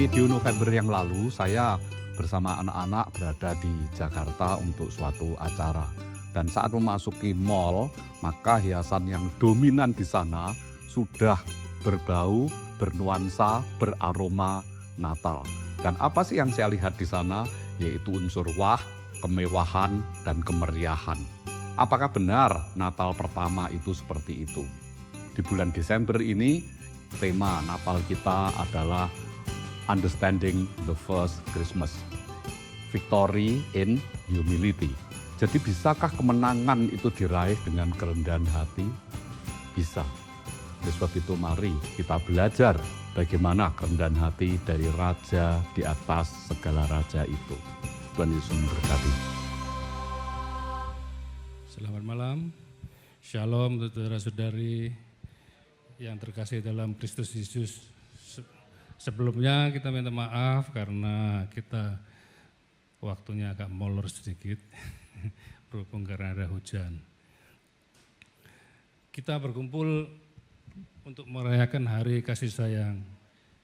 video November yang lalu, saya bersama anak-anak berada di Jakarta untuk suatu acara. Dan saat memasuki mall, maka hiasan yang dominan di sana sudah berbau, bernuansa, beraroma Natal. Dan apa sih yang saya lihat di sana? Yaitu unsur wah, kemewahan, dan kemeriahan. Apakah benar Natal pertama itu seperti itu? Di bulan Desember ini, tema Natal kita adalah Understanding the First Christmas. Victory in Humility. Jadi bisakah kemenangan itu diraih dengan kerendahan hati? Bisa. Oleh sebab itu mari kita belajar bagaimana kerendahan hati dari Raja di atas segala raja itu. Tuhan Yesus memberkati. Selamat malam, Shalom saudara-saudari yang terkasih dalam Kristus Yesus. Sebelumnya kita minta maaf karena kita waktunya agak molor sedikit, berhubung karena ada hujan. Kita berkumpul untuk merayakan hari kasih sayang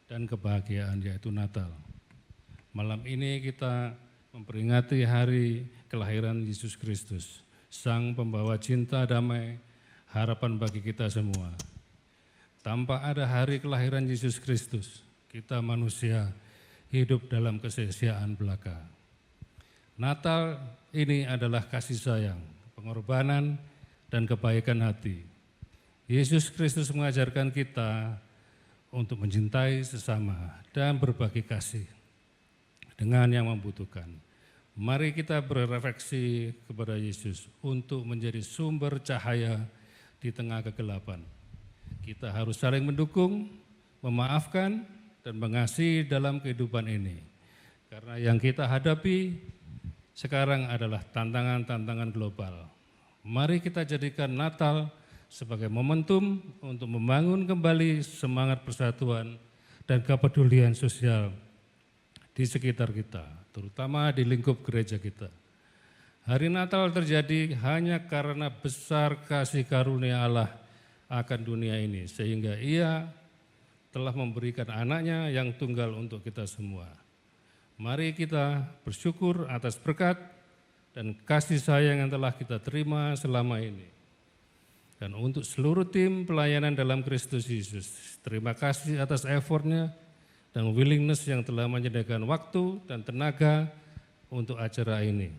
dan kebahagiaan, yaitu Natal. Malam ini kita memperingati hari kelahiran Yesus Kristus, Sang Pembawa cinta, damai, harapan bagi kita semua. Tanpa ada hari kelahiran Yesus Kristus, kita manusia hidup dalam kesia-siaan belaka. Natal ini adalah kasih sayang, pengorbanan, dan kebaikan hati. Yesus Kristus mengajarkan kita untuk mencintai sesama dan berbagi kasih dengan yang membutuhkan. Mari kita berefleksi kepada Yesus untuk menjadi sumber cahaya di tengah kegelapan. Kita harus saling mendukung, memaafkan, dan mengasihi dalam kehidupan ini. Karena yang kita hadapi sekarang adalah tantangan-tantangan global. Mari kita jadikan Natal sebagai momentum untuk membangun kembali semangat persatuan dan kepedulian sosial di sekitar kita, terutama di lingkup gereja kita. Hari Natal terjadi hanya karena besar kasih karunia Allah akan dunia ini, sehingga Ia telah memberikan anaknya yang tunggal untuk kita semua. Mari kita bersyukur atas berkat dan kasih sayang yang telah kita terima selama ini. Dan untuk seluruh tim pelayanan dalam Kristus Yesus, terima kasih atas effortnya dan willingness yang telah menyediakan waktu dan tenaga untuk acara ini.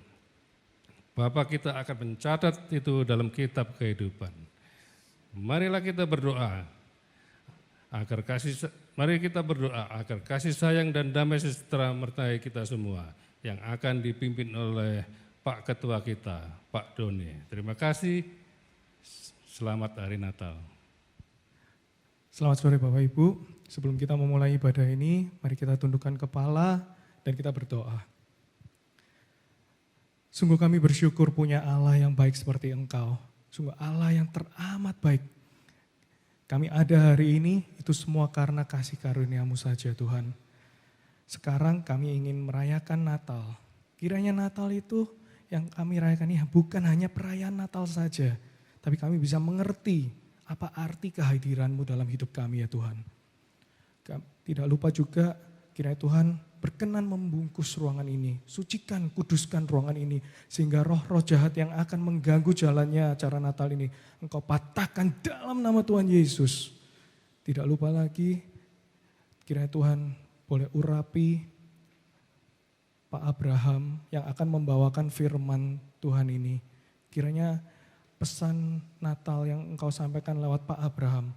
Bapak, kita akan mencatat itu dalam kitab kehidupan. Marilah kita berdoa agar kasih sayang dan damai sejahtera menyertai kita semua yang akan dipimpin oleh Pak Ketua kita, Pak Doni. Terima kasih. Selamat Hari Natal. Selamat sore Bapak Ibu. Sebelum kita memulai ibadah ini, mari kita tundukkan kepala dan kita berdoa. Sungguh kami bersyukur punya Allah yang baik seperti Engkau. Sungguh Allah yang teramat baik. Kami ada hari ini, itu semua karena kasih karunia-Mu saja Tuhan. Sekarang kami ingin merayakan Natal. Kiranya Natal itu yang kami rayakan ini bukan hanya perayaan Natal saja, tapi kami bisa mengerti apa arti kehadiran-Mu dalam hidup kami ya Tuhan. Tidak lupa juga kiranya Tuhan berkenan membungkus ruangan ini, sucikan, kuduskan ruangan ini, sehingga roh-roh jahat yang akan mengganggu jalannya acara Natal ini, Engkau patahkan dalam nama Tuhan Yesus. Tidak lupa lagi, kiranya Tuhan boleh urapi Pak Abraham yang akan membawakan firman Tuhan ini. Kiranya pesan Natal yang Engkau sampaikan lewat Pak Abraham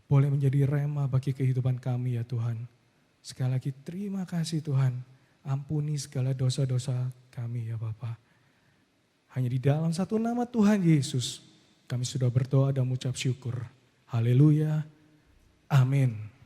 boleh menjadi rema bagi kehidupan kami ya Tuhan. Sekali lagi terima kasih Tuhan, ampuni segala dosa-dosa kami ya Bapa. Hanya di dalam satu nama Tuhan Yesus kami sudah berdoa dan mengucap syukur. Haleluya, amin.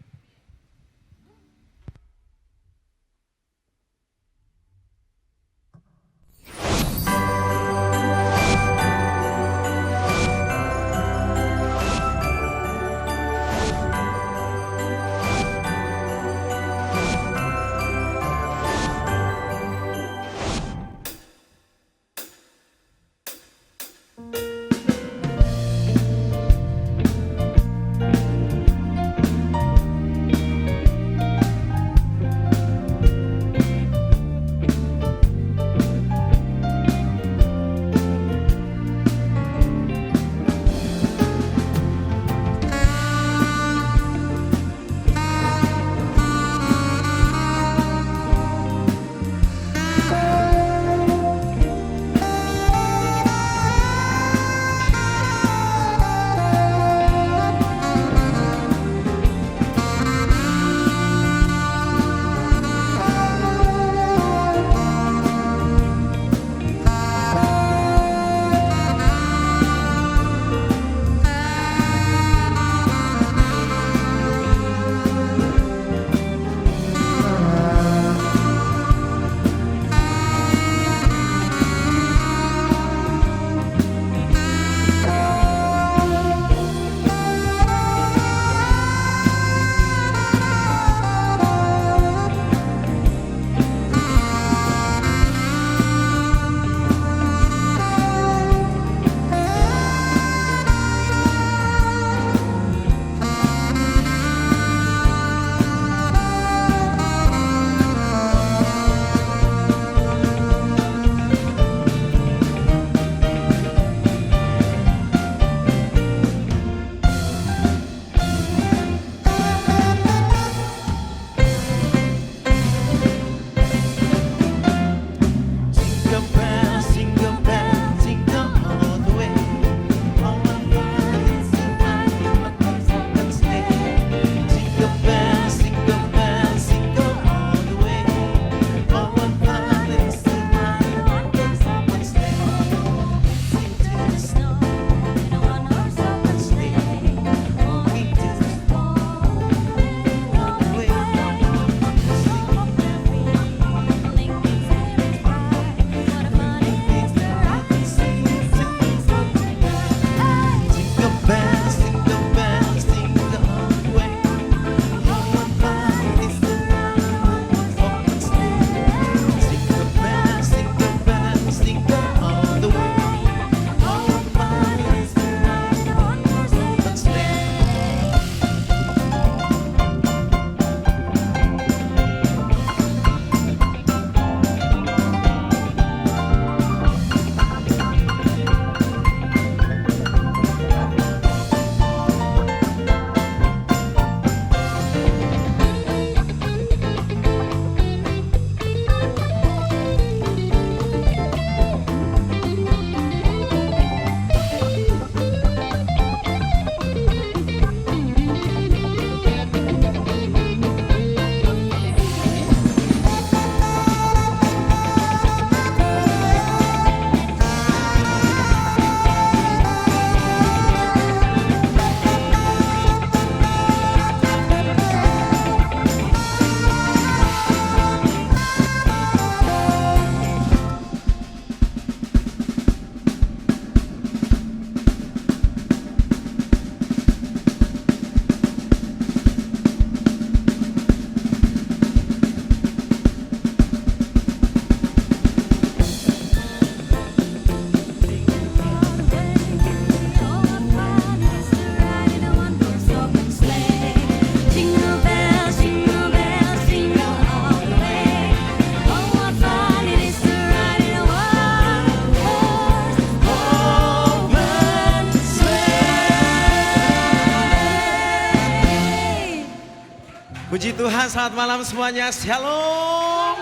Puji Tuhan, selamat malam semuanya. Shalom.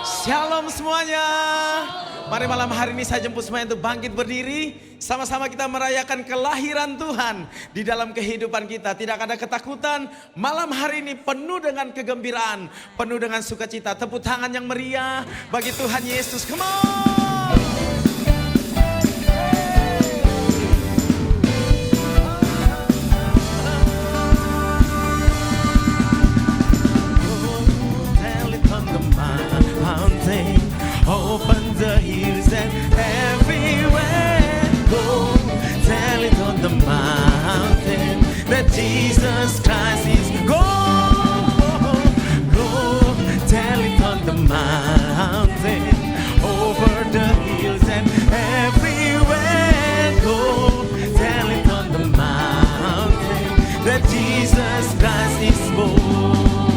Shalom semuanya. Mari malam hari ini saya jemput semuanya untuk bangkit berdiri. Sama-sama kita merayakan kelahiran Tuhan di dalam kehidupan kita. Tidak ada ketakutan. Malam hari ini penuh dengan kegembiraan, penuh dengan sukacita. Tepuk tangan yang meriah bagi Tuhan Yesus. Come on. Open the hills and everywhere go. Tell it on the mountain that Jesus Christ is go. Go, tell it on the mountain, over the hills and everywhere go. Tell it on the mountain that Jesus Christ is born.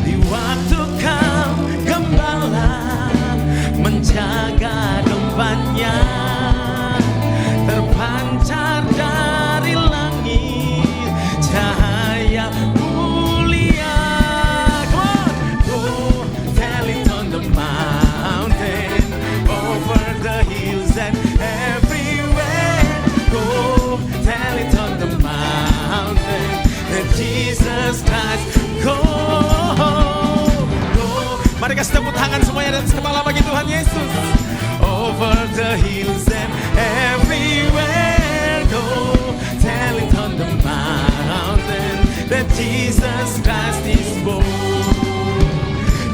Di waktu kau gembala menjaga domba-Nya, terpancar dari langit cahaya mulia. Come on, go tell it on the mountain, over the hills and everywhere. Go tell it on the mountain that Jesus Christ go. Mari kasih tepuk tangan semuanya dan kepala bagi Tuhan Yesus. Over the hills and everywhere go. Tell it on the mountain that Jesus Christ is born.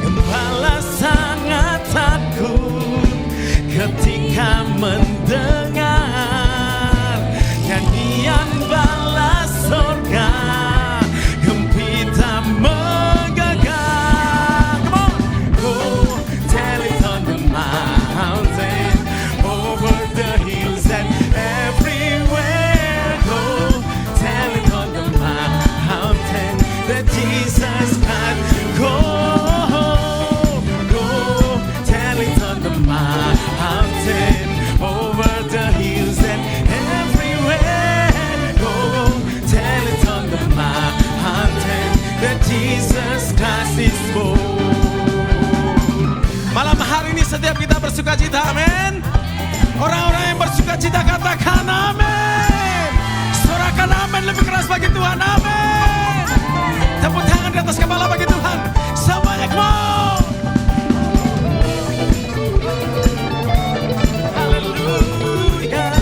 Gembala sangat takut ketika mendengar nyanyian bala surga. Gempita Jesus Christ, go, go, tell it on the mountain, over the hills and everywhere, go, tell it on the mountain, that Jesus Christ is born. Malam hari ini setiap kita bersukacita, amin. Orang-orang yang bersukacita katakan amin. Sorakan amin lebih keras bagi Tuhan, amin. Tepuk tangan di atas kepala bagi Tuhan. Semuanya come on. Haleluya.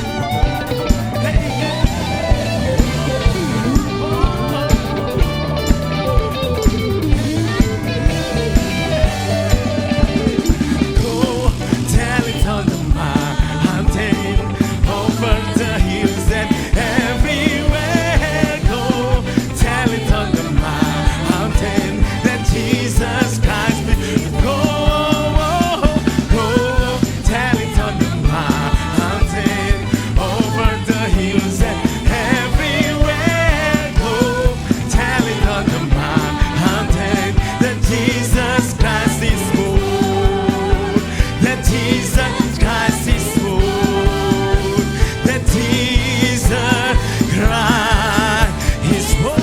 Go tell it on the mountain, over the hills and everywhere. Go tell it on the mountain that Jesus Christ go, go, tell it on the mountain, over the hills and everywhere. Go, tell it on the mountain that Jesus Christ is born. That Jesus Christ is born. That Jesus Christ is born.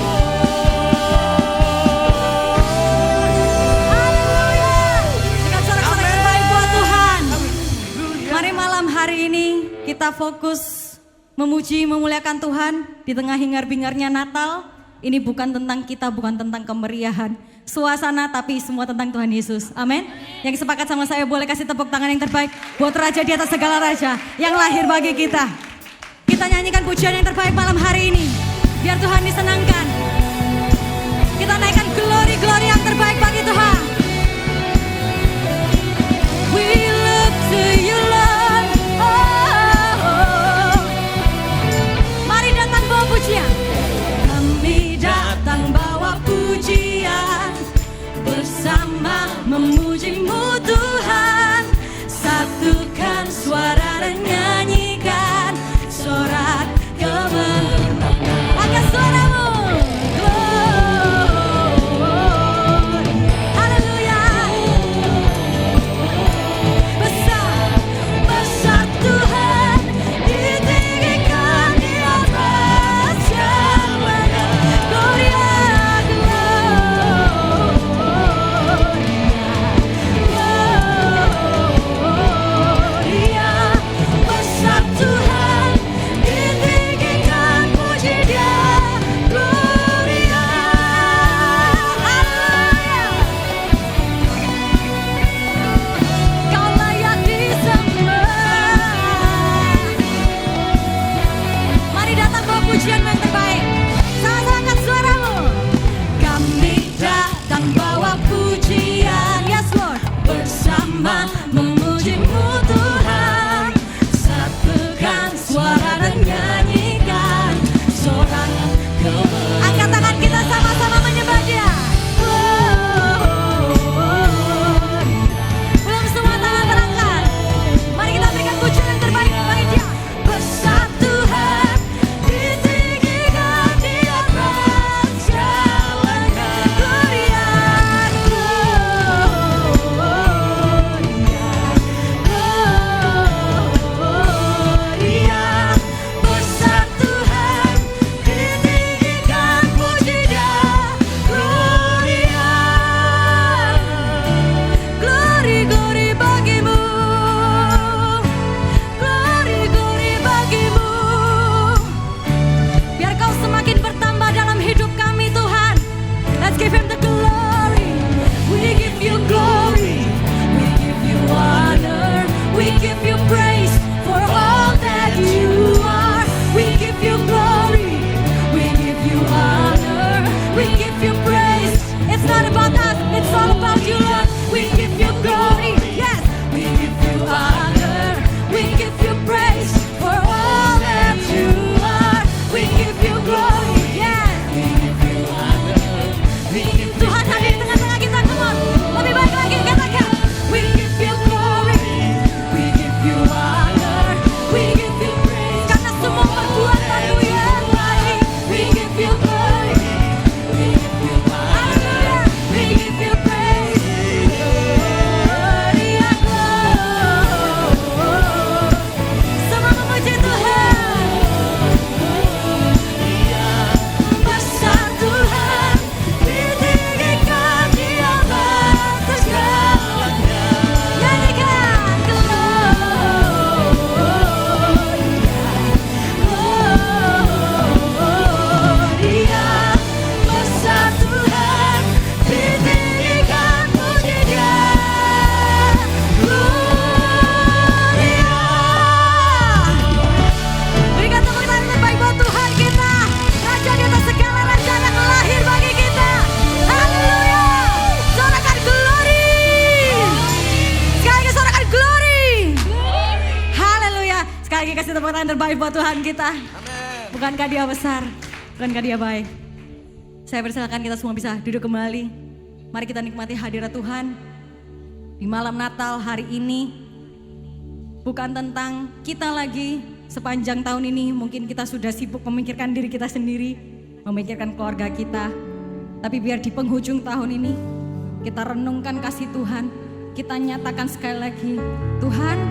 Mari malam hari ini kita fokus memuji, memuliakan Tuhan di tengah hingar-bingarnya Natal. Ini bukan tentang kita, bukan tentang kemeriahan suasana, tapi semua tentang Tuhan Yesus. Amin. Yang sepakat sama saya boleh kasih tepuk tangan yang terbaik buat Raja di atas segala raja yang lahir bagi kita. Kita nyanyikan pujian yang terbaik malam hari ini, biar Tuhan disenangkan. Kita naikkan glory-glory yang terbaik bagi Tuhan. We look to you, Lord. Oh. Mari datang bawa pujian. Kami datang bawa pujian, bersama memuji-Mu Tuhan. Satukan suara dan nyanyikan sorak kemenangan. Angkat suaramu. terbaik buat Tuhan kita. Amin. Bukankah dia besar? Bukankah dia baik? Saya persilakan kita semua bisa duduk kembali. Mari kita nikmati hadirat Tuhan di malam Natal hari ini. Bukan tentang kita lagi. Sepanjang tahun ini mungkin kita sudah sibuk memikirkan diri kita sendiri, memikirkan keluarga kita. Tapi biar di penghujung tahun ini kita renungkan kasih Tuhan. Kita nyatakan sekali lagi, Tuhan,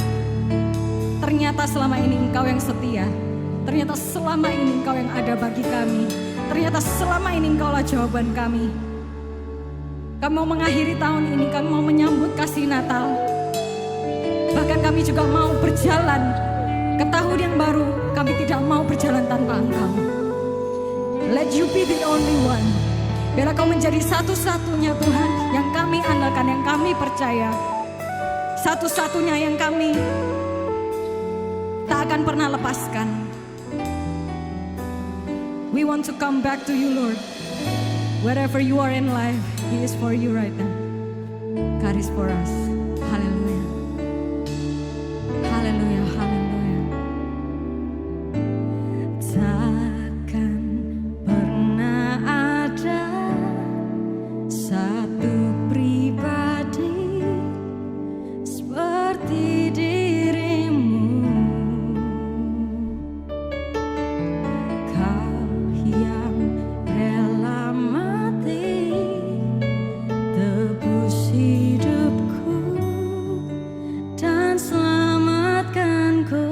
ternyata selama ini Engkau yang setia. Ternyata selama ini Engkau yang ada bagi kami. Ternyata selama ini Engkaulah jawaban kami. Kami mau mengakhiri tahun ini, kami mau menyambut kasih Natal. Bahkan kami juga mau berjalan ke tahun yang baru. Kami tidak mau berjalan tanpa Engkau. Let you be the only one. Biarlah Kau menjadi satu-satunya Tuhan yang kami andalkan, yang kami percaya. Satu-satunya yang kami tak akan pernah lepaskan. We want to come back to you, Lord. Wherever you are in life, He is for you right now. God is for us. Hallelujah. Hallelujah, hallelujah. Takkan pernah ada satu pribadi seperti dirimu. Kau yang rela mati tebus hidupku dan selamatkanku.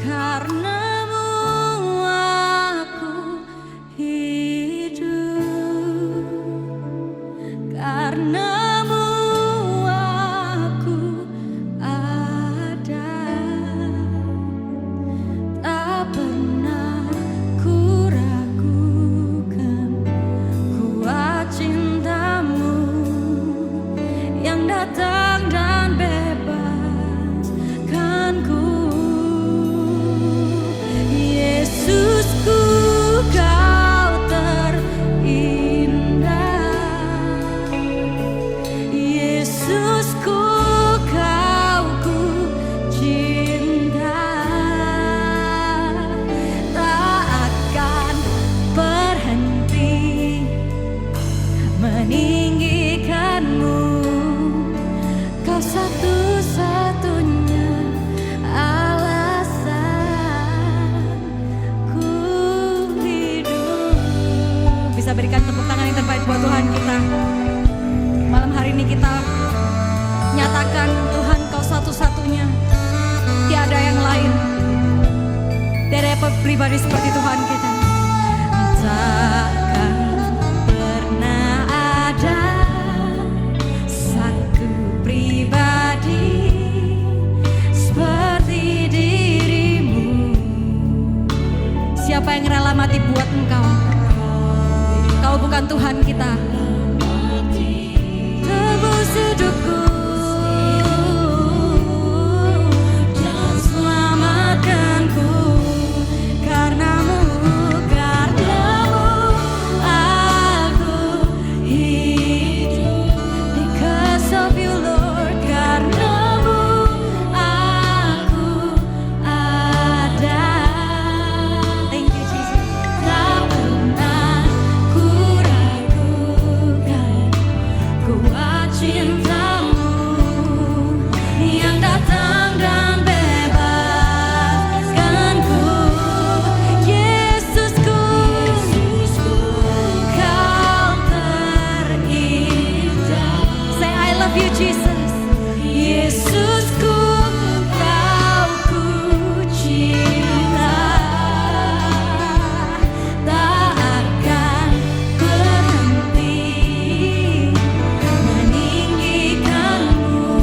Karenamu aku hidup, karenamu aku ada. Tak pernah ku ragukan kuat cintamu yang datang dan bebaskanku. Yesusku, Kau terindah. Yesusku, Kau ku cinta. Tak akan berhenti meninggikanmu. Kau satu-satunya alasan ku hidup. Bisa berikan tepuk tangan yang terbaik buat Tuhan kita. Malam hari ini kita nyatakan, Tuhan, Kau satu-satunya. Tiada yang lain. Tiada pribadi seperti Tuhan kita. Takkan pernah ada satu pribadi seperti dirimu. Siapa yang rela mati buat Engkau? Kau bukan Tuhan kita. Tebus hidupku dan selamatkanku. Karenamu, karenamu aku hidup. Because of you, Lord. Karenamu aku ada. Thank you, Jesus. Tak pernah ku ragukan kuat cintamu yang datang dan bebaskanku. Yesusku, Kau terindah. Say I love you, Jesus. Yesusku, Kau ku cinta. Tak akan berhenti meninggikanmu.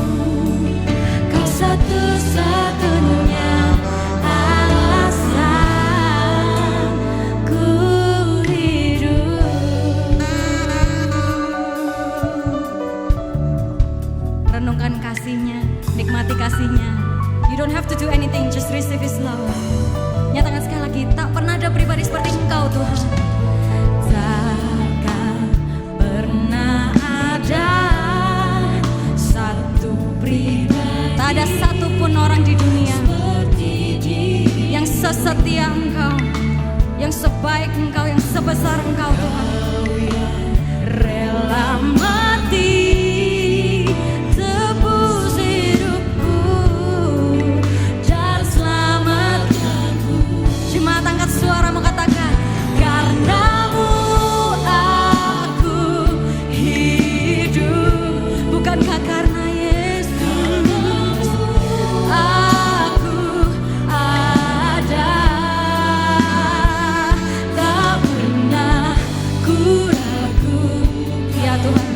Kau satu-satunya alasan ku hidup. Renungkan kasih-Nya, nikmati kasih-Nya. You don't have to do anything, just receive His love. Nyatakan sekali lagi, tak pernah ada pribadi seperti Engkau, Tuhan. Takkan pernah ada satu ada satupun orang di dunia yang sesetia Engkau, yang sebaik Engkau, yang sebesar Engkau Tuhan. Rela mati tebus hidupku dan selamatkanku. Jemaat angkat suara mengatakan, karenamu aku hidup. Bukankah karena Yesus aku ada. Tak pernah ku ragu, ya Tuhan.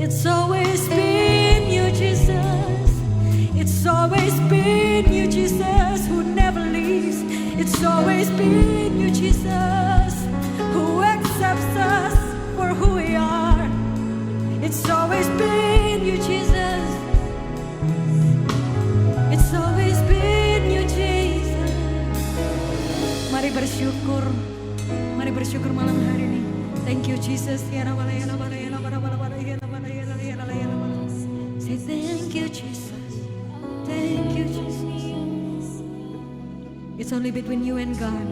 It's always been you, Jesus. It's always been you, Jesus, who never leaves. It's always been you, Jesus, who accepts us for who we are. It's always been you, Jesus. It's always been you, Jesus. Mari bersyukur. Mari bersyukur malam hari ini. Thank you, Jesus. Say thank you, Jesus. Thank you, Jesus. It's only between you and God.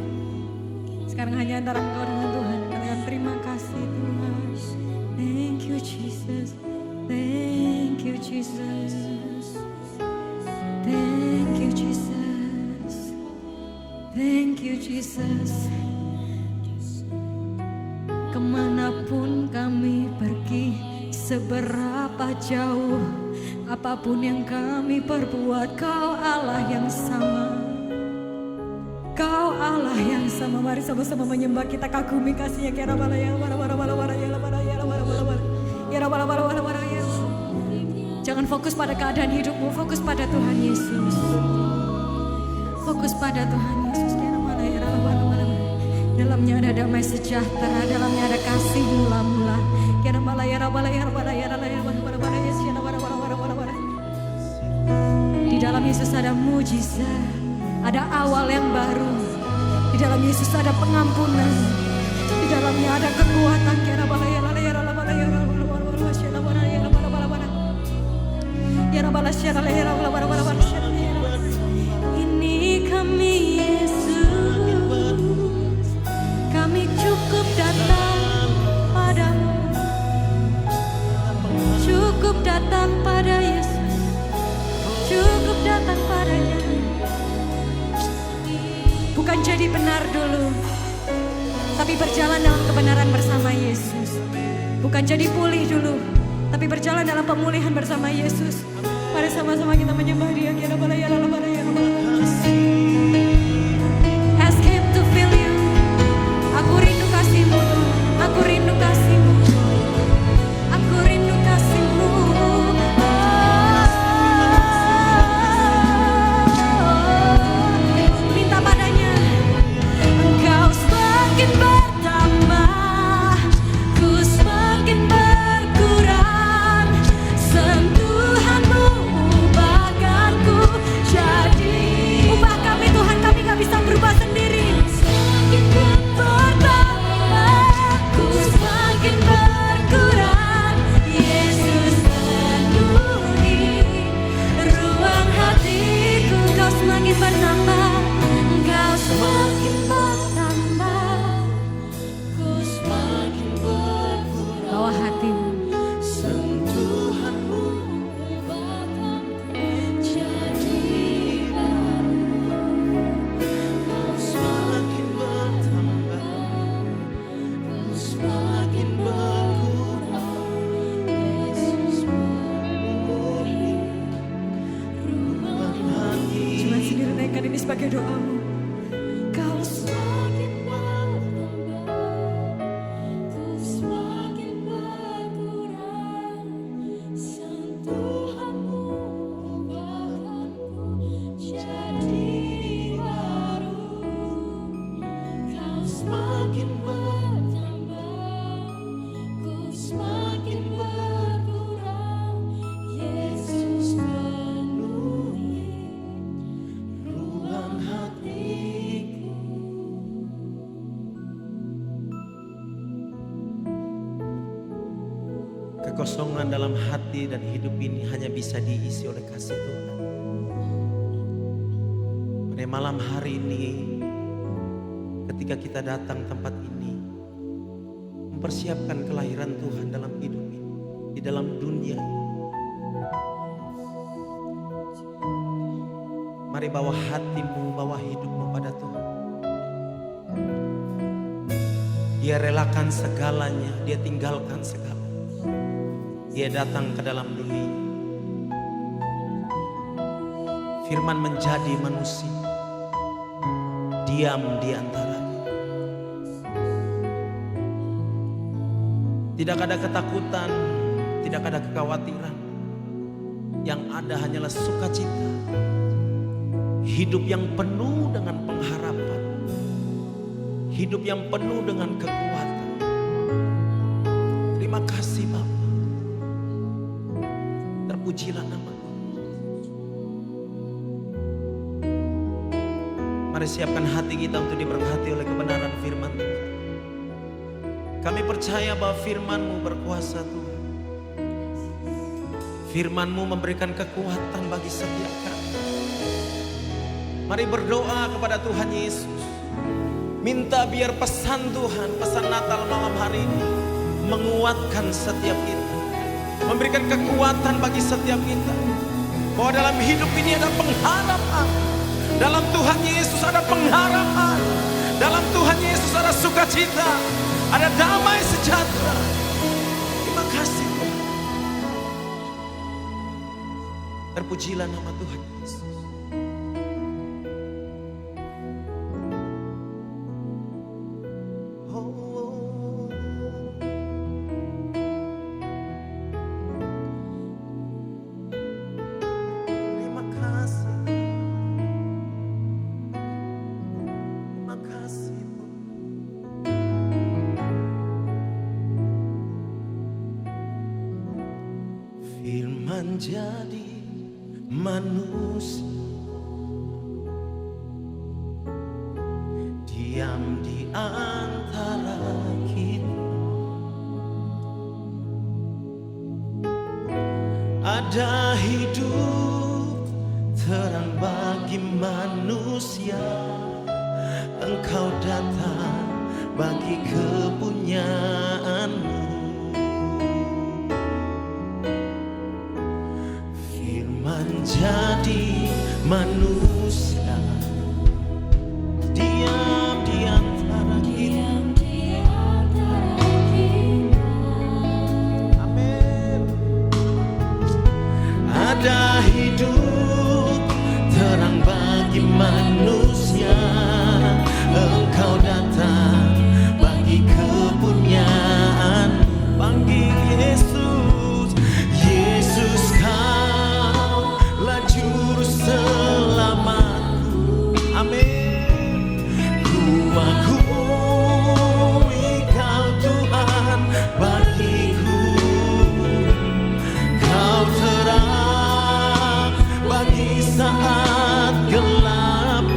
Sekarang hanya antara engkau dengan Tuhan. Katakan terima kasih Tuhan. Thank you, Jesus. Thank you, Jesus. Thank you, Jesus. Thank you, Jesus. Kemanapun kami pergi, seberapa jauh, apapun yang kami perbuat, Kau Allah yang sama. Kau Allah yang sama. Mari sama-sama menyembah, kita kagumi kasih-Nya. Jangan fokus pada keadaan hidupmu, fokus pada Tuhan Yesus. Fokus pada Tuhan Yesus. Dalamnya ada damai sejahtera, dalamnya ada kasih mula-mula. Di dalam Yesus ada mujizat, ada awal yang baru. Di dalam Yesus ada pengampunan. Di dalamnya ada kekuatan. Ini kami Yesus, kami cukup datang padamu, cukup datang pada Yesus, cukup datang padanya. Bukan jadi benar dulu, tapi berjalan dalam kebenaran bersama Yesus. Bukan jadi pulih dulu, tapi berjalan dalam pemulihan bersama Yesus. Mari sama-sama kita menyembah Dia. Ask Him to fill you. Aku rindu kasih-Mu Tuhan. Aku rindu kasih-Mu. Aku rindu kasih-Mu. Minta padanya. Engkau semakin bertambah, ku semakin berkurang. Sentuhan-Mu ubahkanku jadi. Ubah kami Tuhan, kami gak bisa berubah sendiri. Semakin bertambah, ku semakin berkurang. Yesus penuhi ruang hatiku. Kau semakin bertambah, Engkau semakin bertambah, ku semakin berkurang. Bawa hatimu. Sentuhanmu ubahkanku jadi baru. Kau semakin bertambah, ku semakin berkurang. Yesus penuhi ruang hati. Cuma sendiri naikkan ini sebagai doamu. Kau semakin bertambah, ku semakin berkurang. Sentuhanmu ubahkanku jadi baru. Kau semakin bertambah, ku semakin berkurang. Yesus penuhi ruang hatiku. Kekosongan dalam hati dan hidup ini hanya bisa diisi oleh kasih Tuhan. Pada malam hari ini, ketika kita datang tempat ini, mempersiapkan kelahiran Tuhan dalam hidup ini, di dalam dunia ini. Mari bawa hatimu, bawa hidupmu pada Tuhan. Dia relakan segalanya, Dia tinggalkan segalanya. Dia datang ke dalam dunia. Firman menjadi manusia, diam di antaranya. Tidak ada ketakutan, Tidak ada kekhawatiran. Yang ada hanyalah sukacita. Hidup yang penuh dengan pengharapan. Hidup yang penuh dengan kekuatan. Terima kasih Bapa. Terpujilah nama Tuhan. Mari siapkan hati kita untuk diberkati oleh kebenaran firman Tuhan. Kami percaya bahwa firman-Mu berkuasa Tuhan. Firman-Mu memberikan kekuatan bagi setiap kami. Mari berdoa kepada Tuhan Yesus. Minta biar pesan Tuhan, pesan Natal malam hari ini menguatkan setiap kita. Memberikan kekuatan bagi setiap kita. Bahwa dalam hidup ini ada pengharapan. Dalam Tuhan Yesus ada pengharapan. Dalam Tuhan Yesus ada sukacita. Ada damai sejahtera. Terima kasih Tuhan. Terpujilah nama Tuhan Yesus. Terima kasih. Terima kasih Tuhan. Firman jadi manusia, diam di antara kita. Ada hidup terang bagi manusia. Engkau datang bagi kepunyaan-Mu. Menjadi manusia, diam di antara kita. Amin. Ada hidup terang bagi manusia. Engkau datang bagi kepunyaan. Panggil Yesus, Yesus Juru selamatku, amin. Ku akui Kau Tuhan bagiku. Kau terang bagi saat gelap.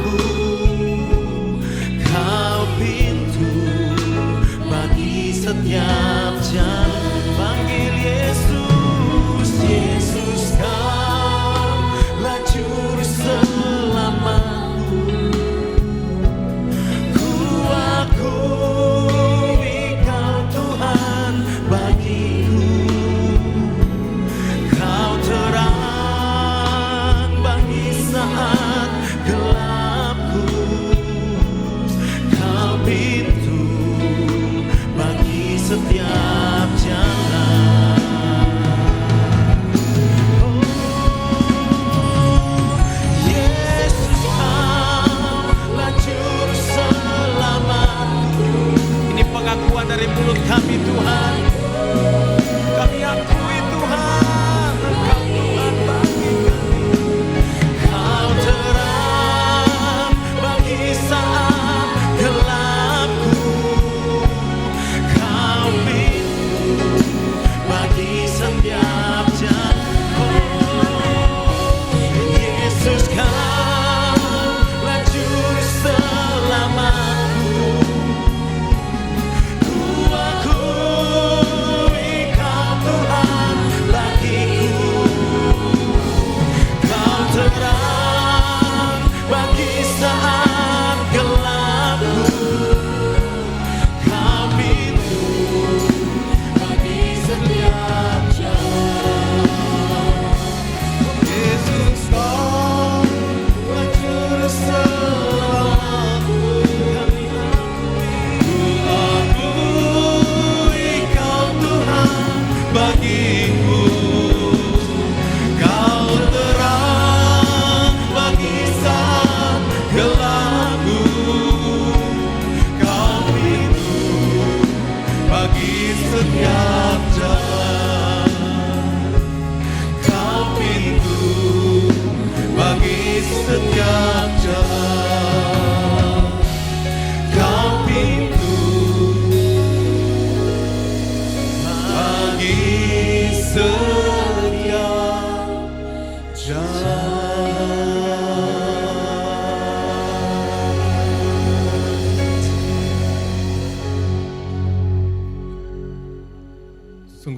Sungguh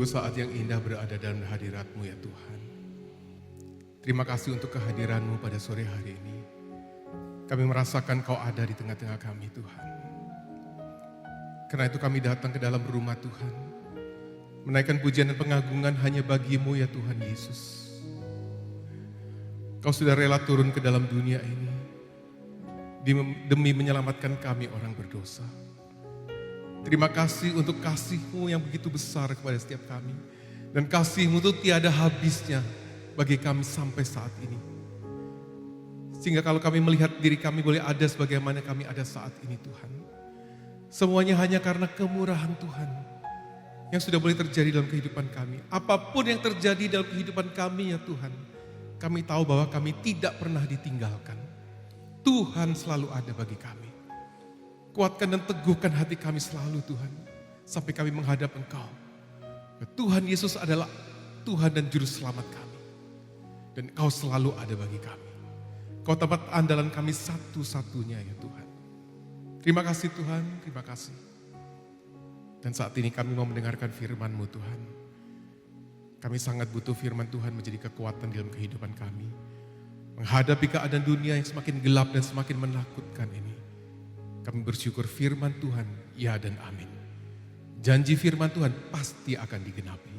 saat yang indah berada dalam hadirat-Mu ya Tuhan. Terima kasih untuk kehadiran-Mu pada sore hari ini. Kami merasakan Kau ada di tengah-tengah kami Tuhan. Karena itu kami datang ke dalam rumah Tuhan. Menaikkan pujian dan pengagungan hanya bagi-Mu ya Tuhan Yesus. Kau sudah rela turun ke dalam dunia ini demi menyelamatkan kami orang berdosa. Terima kasih untuk kasih-Mu yang begitu besar kepada setiap kami. Dan kasih-Mu itu tiada habisnya bagi kami sampai saat ini. Sehingga kalau kami melihat diri kami boleh ada sebagaimana kami ada saat ini Tuhan. Semuanya hanya karena kemurahan Tuhan yang sudah boleh terjadi dalam kehidupan kami. Apapun yang terjadi dalam kehidupan kami ya Tuhan, kami tahu bahwa kami tidak pernah ditinggalkan. Tuhan selalu ada bagi kami. Kuatkan dan teguhkan hati kami selalu Tuhan, sampai kami menghadap Engkau. Tuhan Yesus adalah Tuhan dan Juru Selamat kami. Dan Engkau selalu ada bagi kami. Kau tempat andalan kami satu-satunya ya Tuhan. Terima kasih Tuhan, terima kasih. Dan saat ini kami mau mendengarkan firman-Mu Tuhan. Kami sangat butuh firman Tuhan menjadi kekuatan dalam kehidupan kami. Menghadapi keadaan dunia yang semakin gelap dan semakin menakutkan ini. Kami bersyukur firman Tuhan, ya dan amin. Janji firman Tuhan pasti akan digenapi.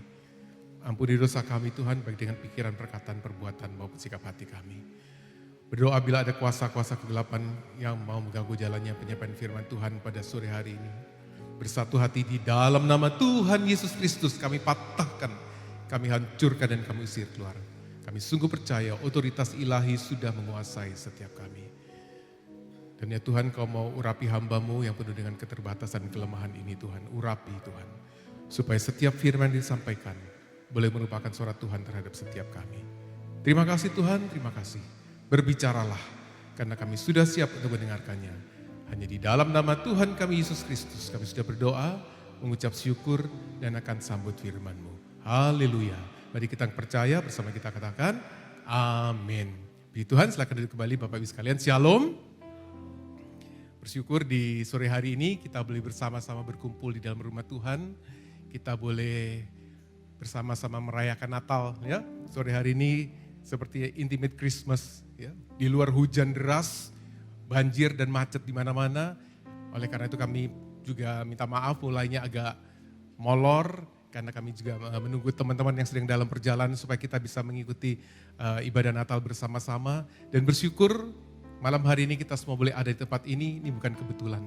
Ampuni dosa kami Tuhan, baik dengan pikiran, perkataan, perbuatan maupun sikap hati kami. Berdoa bila ada kuasa-kuasa kegelapan yang mau mengganggu jalannya penyampaian firman Tuhan pada sore hari ini. Bersatu hati di dalam nama Tuhan Yesus Kristus kami patahkan, kami hancurkan dan kami usir keluar. Kami sungguh percaya otoritas ilahi sudah menguasai setiap kami. Dan ya Tuhan, Kau mau urapi hamba-Mu yang penuh dengan keterbatasan kelemahan ini Tuhan. Urapi Tuhan. Supaya setiap firman yang disampaikan boleh merupakan suara Tuhan terhadap setiap kami. Terima kasih Tuhan, terima kasih. Berbicaralah karena kami sudah siap untuk mendengarkannya. Hanya di dalam nama Tuhan kami Yesus Kristus kami sudah berdoa, mengucap syukur dan akan sambut firman-Mu. Haleluya. Mari kita percaya bersama kita katakan amin. Puji Tuhan, silakan duduk kembali Bapak Ibu sekalian. Shalom. Bersyukur di sore hari ini kita boleh bersama-sama berkumpul di dalam rumah Tuhan. Kita boleh bersama-sama merayakan Natal ya. Sore hari ini seperti intimate Christmas ya. Di luar hujan deras, banjir dan macet di mana-mana. Oleh karena itu kami juga minta maaf mulainya agak molor karena kami juga menunggu teman-teman yang sedang dalam perjalanan supaya kita bisa mengikuti ibadah Natal bersama-sama dan bersyukur malam hari ini kita semua boleh ada di tempat ini bukan kebetulan.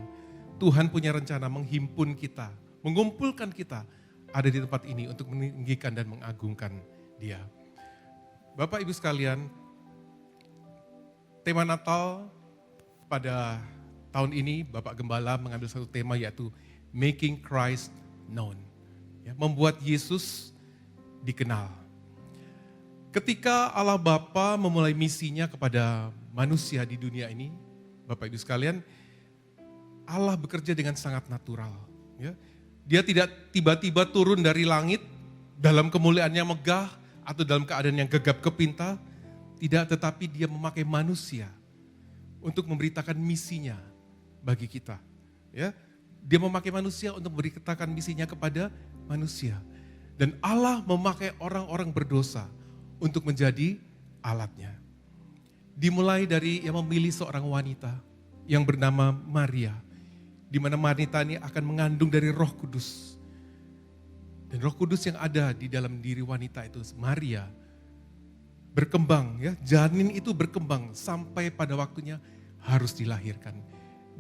Tuhan punya rencana menghimpun kita, mengumpulkan kita ada di tempat ini untuk meninggikan dan mengagungkan Dia. Bapak Ibu sekalian, tema Natal pada tahun ini Bapak Gembala mengambil satu tema yaitu Making Christ Known. Ya, membuat Yesus dikenal. Ketika Allah Bapa memulai misinya kepada manusia di dunia ini, Bapak Ibu sekalian, Allah bekerja dengan sangat natural. Ya. Dia tidak tiba-tiba turun dari langit dalam kemuliaannya megah atau dalam keadaan yang gegap gempita, tidak, tetapi Dia memakai manusia untuk memberitakan misinya bagi kita. Ya. Dia memakai manusia untuk memberitakan misinya kepada manusia. Dan Allah memakai orang-orang berdosa untuk menjadi alatnya. Dimulai dari yang memilih seorang wanita yang bernama Maria. Di mana wanita ini akan mengandung dari Roh Kudus. Dan Roh Kudus yang ada di dalam diri wanita itu, Maria, berkembang ya. Janin itu berkembang sampai pada waktunya harus dilahirkan.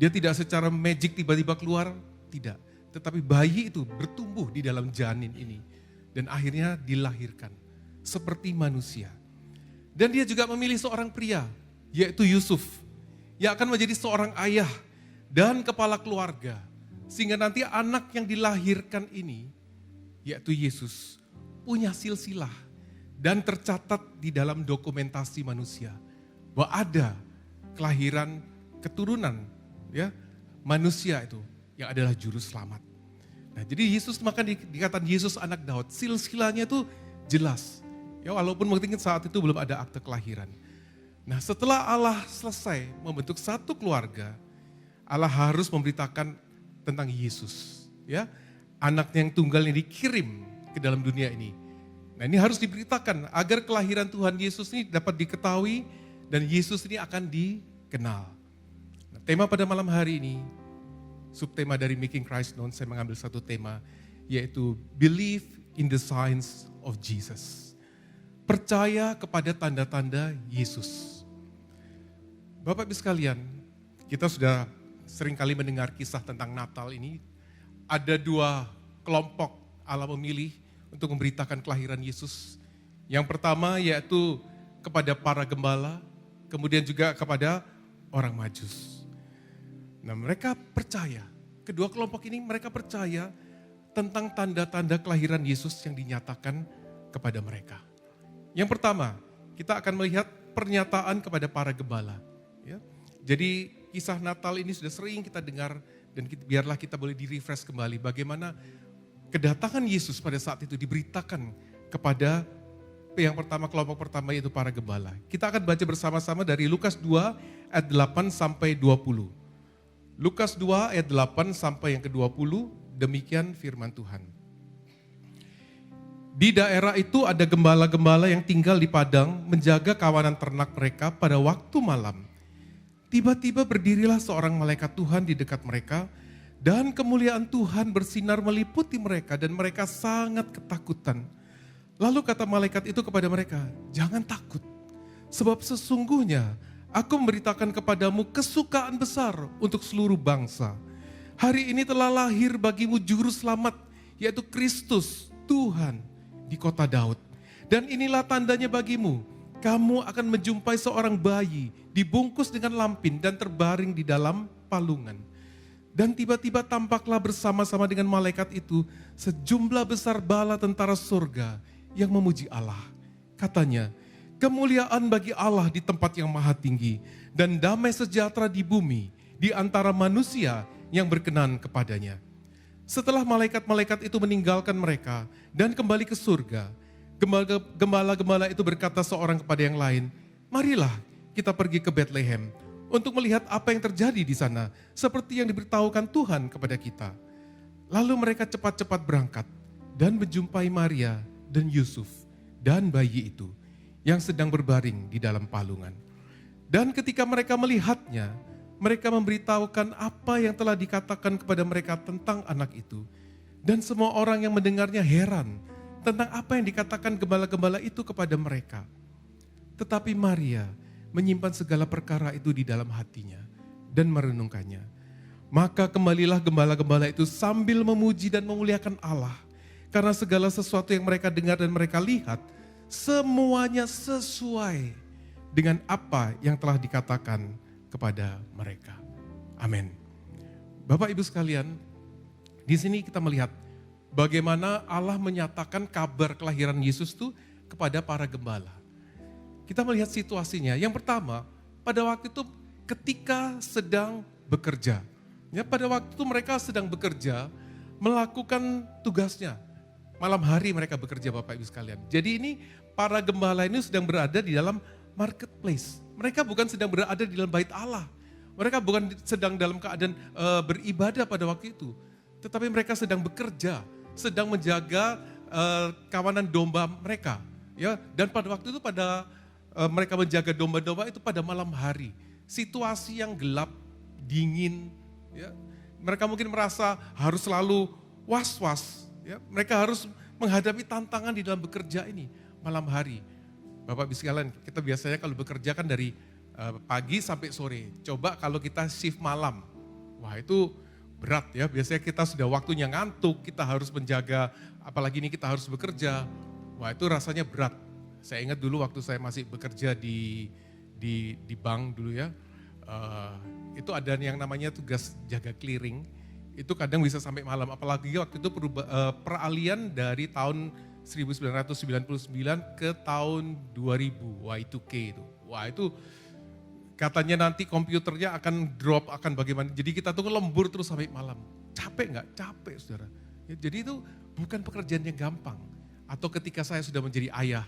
Dia tidak secara magic tiba-tiba keluar, tidak. Tetapi bayi itu bertumbuh di dalam janin ini. Dan akhirnya dilahirkan seperti manusia. Dan dia juga memilih seorang pria, yaitu Yusuf, yang akan menjadi seorang ayah dan kepala keluarga. Sehingga nanti anak yang dilahirkan ini, yaitu Yesus, punya silsilah dan tercatat di dalam dokumentasi manusia. Bahwa ada kelahiran keturunan ya manusia itu yang adalah juru selamat. Nah jadi Yesus, maka dikatakan Yesus anak Daud, silsilahnya itu jelas. Ya walaupun mungkin saat itu belum ada akte kelahiran. Nah setelah Allah selesai membentuk satu keluarga, Allah harus memberitakan tentang Yesus. Ya, anaknya yang tunggal yang dikirim ke dalam dunia ini. Nah ini harus diberitakan agar kelahiran Tuhan Yesus ini dapat diketahui dan Yesus ini akan dikenal. Nah, tema pada malam hari ini, subtema dari Making Christ Known, saya mengambil satu tema, yaitu Believe in the Signs of Jesus. Percaya kepada tanda-tanda Yesus. Bapak Ibu sekalian, kita sudah sering kali mendengar kisah tentang Natal ini. Ada dua kelompok Allah memilih untuk memberitakan kelahiran Yesus. Yang pertama yaitu kepada para gembala, kemudian juga kepada orang Majus. Nah mereka percaya, kedua kelompok ini mereka percaya tentang tanda-tanda kelahiran Yesus yang dinyatakan kepada mereka. Yang pertama, kita akan melihat pernyataan kepada para gembala. Ya. Jadi kisah Natal ini sudah sering kita dengar dan biarlah kita boleh di-refresh kembali bagaimana kedatangan Yesus pada saat itu diberitakan kepada yang pertama, kelompok pertama yaitu para gembala. Kita akan baca bersama-sama dari Lukas 2 ayat 8 sampai 20. Lukas 2 ayat 8 sampai yang ke-20, demikian firman Tuhan. Di daerah itu ada gembala-gembala yang tinggal di padang menjaga kawanan ternak mereka pada waktu malam. Tiba-tiba berdirilah seorang malaikat Tuhan di dekat mereka dan kemuliaan Tuhan bersinar meliputi mereka dan mereka sangat ketakutan. Lalu kata malaikat itu kepada mereka, jangan takut sebab sesungguhnya aku memberitakan kepadamu kesukaan besar untuk seluruh bangsa. Hari ini telah lahir bagimu juru selamat yaitu Kristus Tuhan di kota Daud. Dan inilah tandanya bagimu, kamu akan menjumpai seorang bayi dibungkus dengan lampin dan terbaring di dalam palungan. Dan tiba-tiba tampaklah bersama-sama dengan malaikat itu sejumlah besar bala tentara surga yang memuji Allah. Katanya, kemuliaan bagi Allah di tempat yang maha tinggi dan damai sejahtera di bumi di antara manusia yang berkenan kepadanya. Setelah malaikat-malaikat itu meninggalkan mereka dan kembali ke surga, gembala-gembala itu berkata seorang kepada yang lain, marilah kita pergi ke Bethlehem untuk melihat apa yang terjadi di sana, seperti yang diberitahukan Tuhan kepada kita. Lalu mereka cepat-cepat berangkat dan menjumpai Maria dan Yusuf dan bayi itu yang sedang berbaring di dalam palungan. Dan ketika mereka melihatnya, mereka memberitahukan apa yang telah dikatakan kepada mereka tentang anak itu. Dan semua orang yang mendengarnya heran tentang apa yang dikatakan gembala-gembala itu kepada mereka. Tetapi Maria menyimpan segala perkara itu di dalam hatinya dan merenungkannya. Maka kembalilah gembala-gembala itu sambil memuji dan memuliakan Allah. Karena segala sesuatu yang mereka dengar dan mereka lihat, semuanya sesuai dengan apa yang telah dikatakan kepada mereka. Amin. Bapak Ibu sekalian, di sini kita melihat bagaimana Allah menyatakan kabar kelahiran Yesus itu kepada para gembala. Kita melihat situasinya. Yang pertama, pada waktu itu ketika sedang bekerja. Ya, pada waktu itu mereka sedang bekerja, melakukan tugasnya. Malam hari mereka bekerja Bapak Ibu sekalian. Jadi ini para gembala ini sedang berada di dalam marketplace. Mereka bukan sedang berada di dalam bait Allah. Mereka bukan sedang dalam keadaan beribadah pada waktu itu. Tetapi mereka sedang bekerja, sedang menjaga kawanan domba mereka. Ya, dan pada waktu itu mereka menjaga domba-domba itu pada malam hari. Situasi yang gelap, dingin. Ya. Mereka mungkin merasa harus selalu was-was. Ya. Mereka harus menghadapi tantangan di dalam bekerja ini malam hari. Bapak Ibu sekalian, kita biasanya kalau bekerja kan dari pagi sampai sore. Coba kalau kita shift malam, wah itu berat ya. Biasanya kita sudah waktunya ngantuk, kita harus menjaga, apalagi ini kita harus bekerja. Wah itu rasanya berat. Saya ingat dulu waktu saya masih bekerja di bank dulu ya. Itu ada yang namanya tugas jaga clearing. Itu kadang bisa sampai malam, apalagi waktu itu peralihan dari tahun 1999 ke tahun 2000, Y2K itu. Wah itu katanya nanti komputernya akan drop, akan bagaimana. Jadi kita tuh lembur terus sampai malam. Capek nggak? Capek saudara. Ya, jadi itu bukan pekerjaan yang gampang. Atau ketika saya sudah menjadi ayah,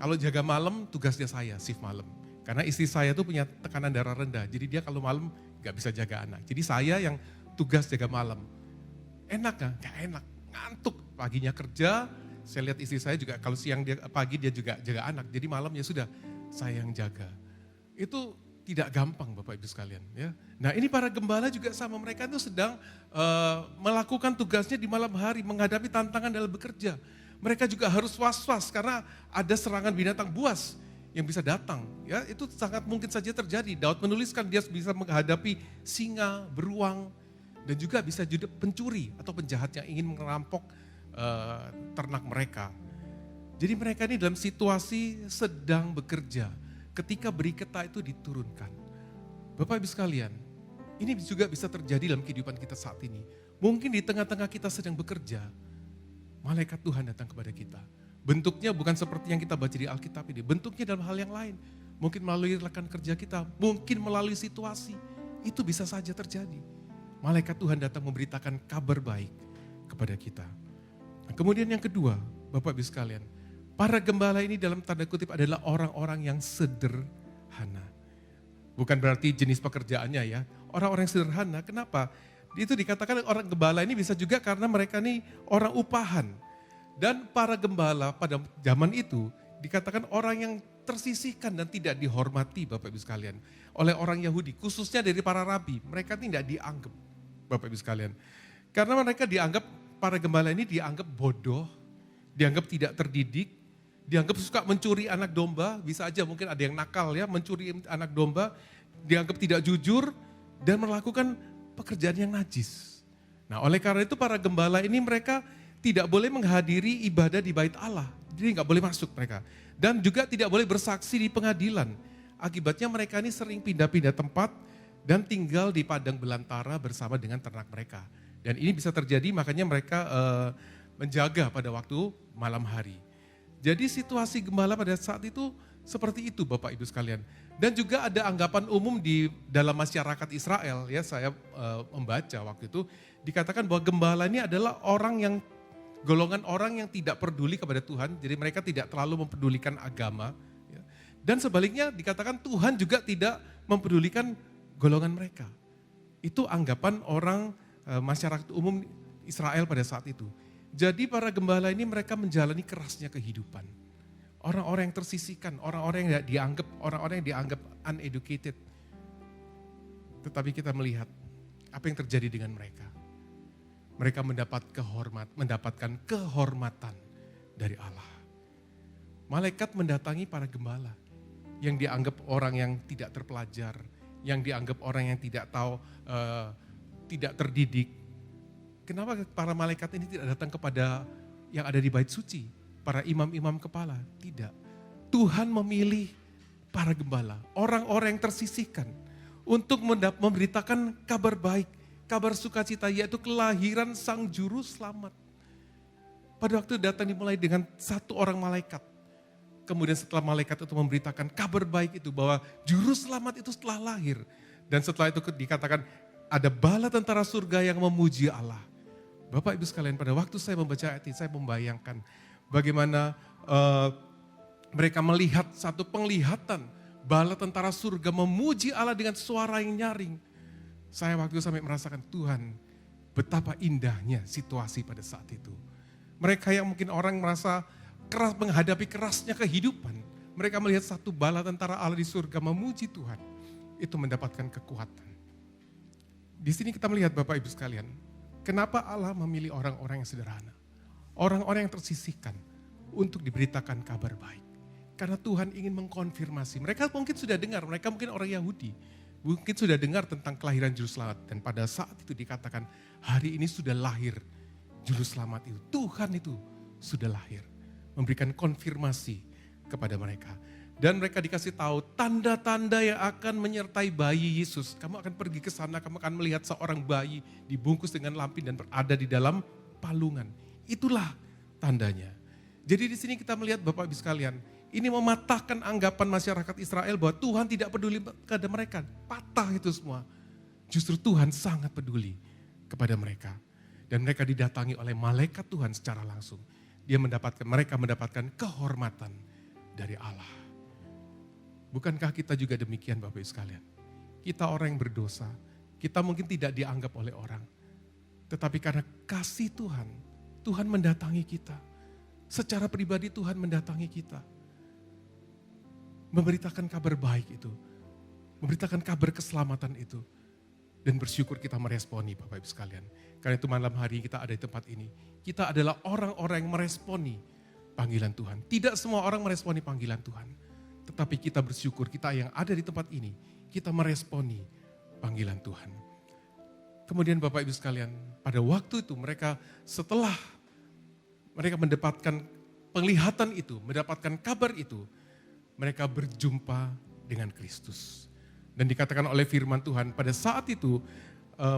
Kalau jaga malam tugasnya saya, shift malam. Karena istri saya tuh punya tekanan darah rendah, jadi dia kalau malam gak bisa jaga anak. Jadi saya yang tugas jaga malam. Enak gak? Gak enak, ngantuk. Paginya kerja, saya lihat istri saya juga kalau siang pagi dia juga jaga anak. Jadi malam ya sudah, saya yang jaga. Itu tidak gampang Bapak Ibu sekalian. Ya. Nah ini para gembala juga sama, mereka itu sedang melakukan tugasnya di malam hari, menghadapi tantangan dalam bekerja. Mereka juga harus was-was karena ada serangan binatang buas yang bisa datang. Ya, itu sangat mungkin saja terjadi. Daud menuliskan dia bisa menghadapi singa, beruang, dan juga bisa juga pencuri atau penjahat yang ingin merampok ternak mereka. Jadi mereka ini dalam situasi sedang bekerja ketika beriketa itu diturunkan. Bapak Ibu sekalian, ini juga bisa terjadi dalam kehidupan kita saat ini. Mungkin di tengah-tengah kita sedang bekerja, malaikat Tuhan datang kepada kita. Bentuknya bukan seperti yang kita baca di Alkitab ini, bentuknya dalam hal yang lain. Mungkin melalui rekan kerja kita, mungkin melalui situasi, itu bisa saja terjadi. Malaikat Tuhan datang memberitakan kabar baik kepada kita. Nah, kemudian yang kedua, Bapak Ibu sekalian, para gembala ini dalam tanda kutip adalah orang-orang yang sederhana. Bukan berarti jenis pekerjaannya ya, orang-orang yang sederhana. Kenapa? Itu dikatakan orang gembala ini bisa juga karena mereka ini orang upahan. Dan para gembala pada zaman itu dikatakan orang yang tersisihkan dan tidak dihormati Bapak Ibu sekalian. Oleh orang Yahudi, khususnya dari para rabi. Mereka tidak dianggap Bapak Ibu sekalian. Karena mereka dianggap, para gembala ini dianggap bodoh, dianggap tidak terdidik, dianggap suka mencuri anak domba, bisa aja mungkin ada yang nakal ya, mencuri anak domba, dianggap tidak jujur, dan melakukan pekerjaan yang najis. Nah oleh karena itu para gembala ini mereka tidak boleh menghadiri ibadah di bait Allah. Jadi nggak boleh masuk mereka. Dan juga tidak boleh bersaksi di pengadilan. Akibatnya mereka ini sering pindah-pindah tempat dan tinggal di padang belantara bersama dengan ternak mereka. Dan ini bisa terjadi makanya mereka menjaga pada waktu malam hari. Jadi situasi gembala pada saat itu seperti itu Bapak Ibu sekalian. Dan juga ada anggapan umum di dalam masyarakat Israel, ya saya membaca waktu itu, dikatakan bahwa gembala ini adalah golongan orang yang tidak peduli kepada Tuhan, jadi mereka tidak terlalu mempedulikan agama. Ya. Dan sebaliknya dikatakan Tuhan juga tidak mempedulikan golongan mereka. Itu anggapan orang masyarakat umum Israel pada saat itu. Jadi para gembala ini mereka menjalani kerasnya kehidupan. Orang-orang yang tersisihkan, orang-orang yang dianggap, orang-orang yang dianggap uneducated. Tetapi kita melihat apa yang terjadi dengan mereka. Mereka mendapatkan kehormatan dari Allah. Malaikat mendatangi para gembala yang dianggap orang yang tidak terpelajar, yang dianggap orang yang tidak tahu, tidak terdidik. Kenapa para malaikat ini tidak datang kepada yang ada di bait suci, para imam-imam kepala? Tidak. Tuhan memilih para gembala, orang-orang yang tersisihkan untuk memberitakan kabar baik, kabar sukacita, yaitu kelahiran Sang Juru Selamat. Pada waktu datang dimulai dengan satu orang malaikat. Kemudian setelah malaikat itu memberitakan kabar baik itu bahwa Juru Selamat itu telah lahir. Dan setelah itu dikatakan ada bala tentara surga yang memuji Allah. Bapak Ibu sekalian, pada waktu saya membaca ayat ini, saya membayangkan bagaimana mereka melihat satu penglihatan bala tentara surga memuji Allah dengan suara yang nyaring. Saya waktu itu sampai merasakan Tuhan betapa indahnya situasi pada saat itu. Mereka yang mungkin orang merasa keras menghadapi kerasnya kehidupan. Mereka melihat satu bala tentara Allah di surga memuji Tuhan. Itu mendapatkan kekuatan. Di sini kita melihat Bapak Ibu sekalian, kenapa Allah memilih orang-orang yang sederhana. Orang-orang yang tersisihkan untuk diberitakan kabar baik. Karena Tuhan ingin mengkonfirmasi. Mereka mungkin sudah dengar, mereka mungkin orang Yahudi. Mungkin sudah dengar tentang kelahiran Juru Selamat. Dan pada saat itu dikatakan hari ini sudah lahir Juru Selamat itu. Tuhan itu sudah lahir. Memberikan konfirmasi kepada mereka. Dan mereka dikasih tahu tanda-tanda yang akan menyertai bayi Yesus. Kamu akan pergi ke sana, kamu akan melihat seorang bayi dibungkus dengan lampin dan berada di dalam palungan. Itulah tandanya. Jadi di sini kita melihat Bapak Ibu sekalian, ini mematahkan anggapan masyarakat Israel bahwa Tuhan tidak peduli kepada mereka. Patah itu semua. Justru Tuhan sangat peduli kepada mereka. Dan mereka didatangi oleh malaikat Tuhan secara langsung. Mereka mendapatkan kehormatan dari Allah. Bukankah kita juga demikian Bapak Ibu sekalian? Kita orang yang berdosa, kita mungkin tidak dianggap oleh orang. Tetapi karena kasih Tuhan, Tuhan mendatangi kita. Secara pribadi Tuhan mendatangi kita. Memberitakan kabar baik itu. Memberitakan kabar keselamatan itu. Dan bersyukur kita meresponi Bapak Ibu sekalian. Karena itu malam hari kita ada di tempat ini. Kita adalah orang-orang yang meresponi panggilan Tuhan. Tidak semua orang meresponi panggilan Tuhan. Tetapi kita bersyukur kita yang ada di tempat ini. Kita meresponi panggilan Tuhan. Kemudian Bapak Ibu sekalian, pada waktu itu mereka setelah mereka mendapatkan penglihatan itu, mendapatkan kabar itu, mereka berjumpa dengan Kristus. Dan dikatakan oleh firman Tuhan, pada saat itu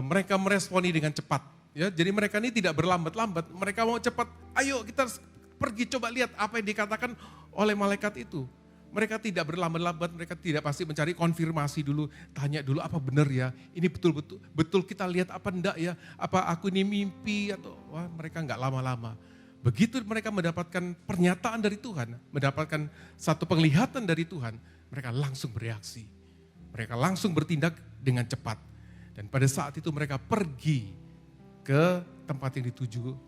mereka meresponi dengan cepat. Ya, jadi mereka ini tidak berlambat-lambat, mereka mau cepat, ayo kita pergi coba lihat apa yang dikatakan oleh malaikat itu. Mereka tidak berlambat-lambat, mereka tidak pasti mencari konfirmasi dulu, tanya dulu apa benar ya, ini betul kita lihat apa enggak ya, apa aku ini mimpi atau wah mereka enggak lama-lama. Begitu mereka mendapatkan pernyataan dari Tuhan, mendapatkan satu penglihatan dari Tuhan, mereka langsung bereaksi. Mereka langsung bertindak dengan cepat. Dan pada saat itu mereka pergi ke tempat yang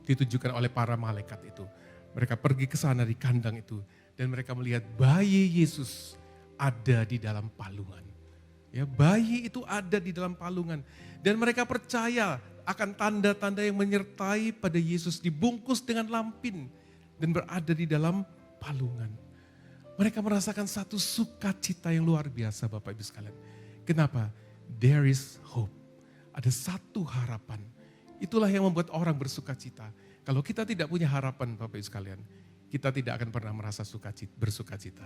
ditujukan oleh para malaikat itu. Mereka pergi ke sana di kandang itu. Dan mereka melihat bayi Yesus ada di dalam palungan. Ya, bayi itu ada di dalam palungan. Dan mereka percaya akan tanda-tanda yang menyertai pada Yesus dibungkus dengan lampin dan berada di dalam palungan. Mereka merasakan satu sukacita yang luar biasa Bapak Ibu sekalian. Kenapa? There is hope. Ada satu harapan. Itulah yang membuat orang bersukacita. Kalau kita tidak punya harapan Bapak Ibu sekalian, kita tidak akan pernah merasa bersukacita.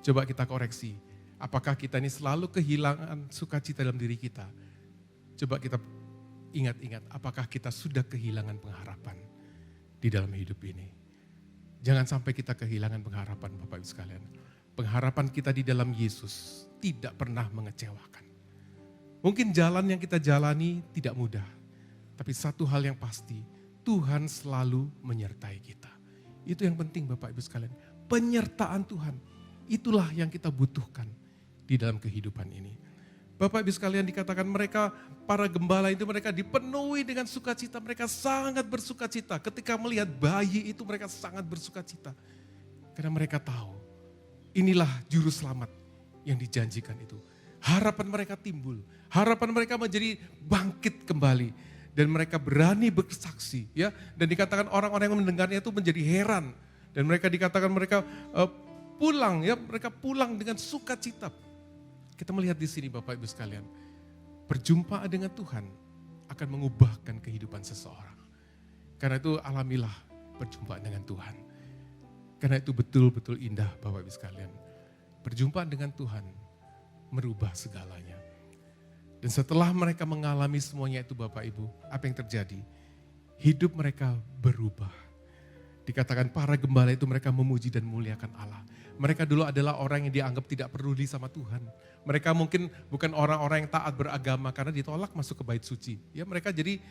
Coba kita koreksi. Apakah kita ini selalu kehilangan sukacita dalam diri kita? Coba kita ingat-ingat, apakah kita sudah kehilangan pengharapan di dalam hidup ini? Jangan sampai kita kehilangan pengharapan Bapak Ibu sekalian. Pengharapan kita di dalam Yesus tidak pernah mengecewakan. Mungkin jalan yang kita jalani tidak mudah. Tapi satu hal yang pasti, Tuhan selalu menyertai kita. Itu yang penting Bapak Ibu sekalian. Penyertaan Tuhan, itulah yang kita butuhkan di dalam kehidupan ini. Bapak Ibu sekalian dikatakan mereka, para gembala itu mereka dipenuhi dengan sukacita. Mereka sangat bersukacita. Ketika melihat bayi itu mereka sangat bersukacita. Karena mereka tahu inilah juru selamat yang dijanjikan itu. Harapan mereka timbul. Harapan mereka menjadi bangkit kembali. Dan mereka berani bersaksi. Ya. Dan dikatakan orang-orang yang mendengarnya itu menjadi heran. Dan mereka dikatakan mereka pulang. Ya, mereka pulang dengan sukacita. Kita melihat di sini Bapak Ibu sekalian, perjumpaan dengan Tuhan akan mengubahkan kehidupan seseorang. Karena itu alamilah perjumpaan dengan Tuhan. Karena itu betul-betul indah Bapak Ibu sekalian. Perjumpaan dengan Tuhan merubah segalanya. Dan setelah mereka mengalami semuanya itu Bapak Ibu, apa yang terjadi? Hidup mereka berubah. Dikatakan para gembala itu mereka memuji dan memuliakan Allah. Mereka dulu adalah orang yang dianggap tidak peduli sama Tuhan. Mereka mungkin bukan orang-orang yang taat beragama karena ditolak masuk ke bait suci. Ya, mereka jadi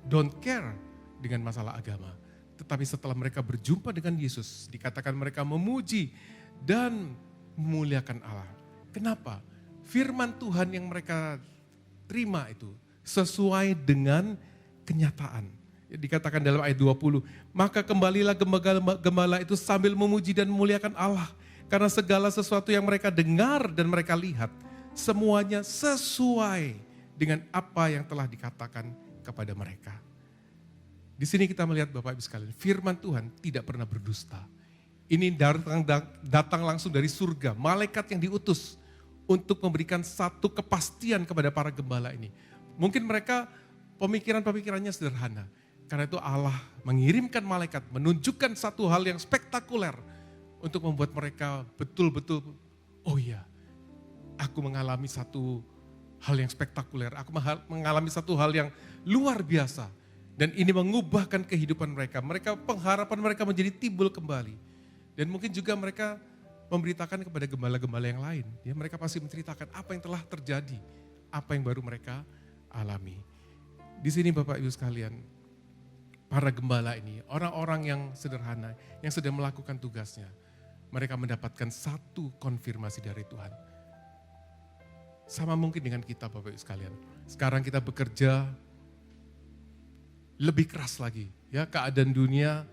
don't care dengan masalah agama. Tetapi setelah mereka berjumpa dengan Yesus, dikatakan mereka memuji dan memuliakan Allah. Kenapa? Firman Tuhan yang mereka terima itu sesuai dengan kenyataan. Dikatakan dalam ayat 20, maka kembalilah gembala itu sambil memuji dan memuliakan Allah. Karena segala sesuatu yang mereka dengar dan mereka lihat, semuanya sesuai dengan apa yang telah dikatakan kepada mereka. Di sini kita melihat Bapak Ibu sekalian, firman Tuhan tidak pernah berdusta. Ini datang langsung dari surga, malaikat yang diutus untuk memberikan satu kepastian kepada para gembala ini. Mungkin mereka pemikirannya sederhana. Karena itu Allah mengirimkan malaikat, menunjukkan satu hal yang spektakuler untuk membuat mereka betul-betul, oh iya, aku mengalami satu hal yang spektakuler, aku mengalami satu hal yang luar biasa. Dan ini mengubahkan kehidupan mereka. Pengharapan mereka menjadi timbul kembali. Dan mungkin juga mereka memberitakan kepada gembala-gembala yang lain. Ya, mereka pasti menceritakan apa yang telah terjadi, apa yang baru mereka alami. Di sini Bapak Ibu sekalian, para gembala ini, orang-orang yang sederhana, yang sedang melakukan tugasnya. mereka mendapatkan satu konfirmasi dari Tuhan. Sama mungkin dengan kita Bapak Ibu sekalian. Sekarang kita bekerja lebih keras lagi. Ya, keadaan dunia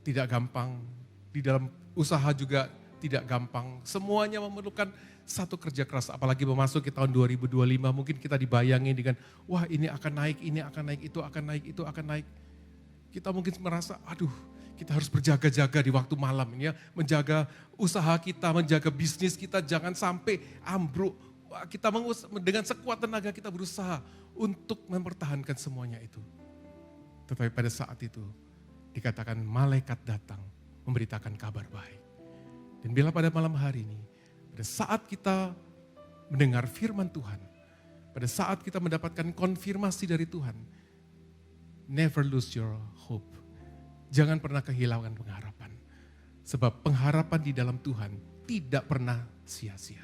tidak gampang, di dalam usaha juga tidak gampang. Semuanya memerlukan satu kerja keras, apalagi memasuki tahun 2025, mungkin kita dibayangi dengan, wah ini akan naik, ini akan naik, itu akan naik, itu akan naik. Kita mungkin merasa, aduh kita harus berjaga-jaga di waktu malam ini ya, menjaga usaha kita, menjaga bisnis kita, jangan sampai ambruk. Wah, kita dengan sekuat tenaga kita berusaha untuk mempertahankan semuanya itu. Tetapi pada saat itu dikatakan malaikat datang memberitakan kabar baik. Dan bila pada malam hari ini, pada saat kita mendengar firman Tuhan, pada saat kita mendapatkan konfirmasi dari Tuhan, never lose your hope. Jangan pernah kehilangan pengharapan. Sebab pengharapan di dalam Tuhan tidak pernah sia-sia.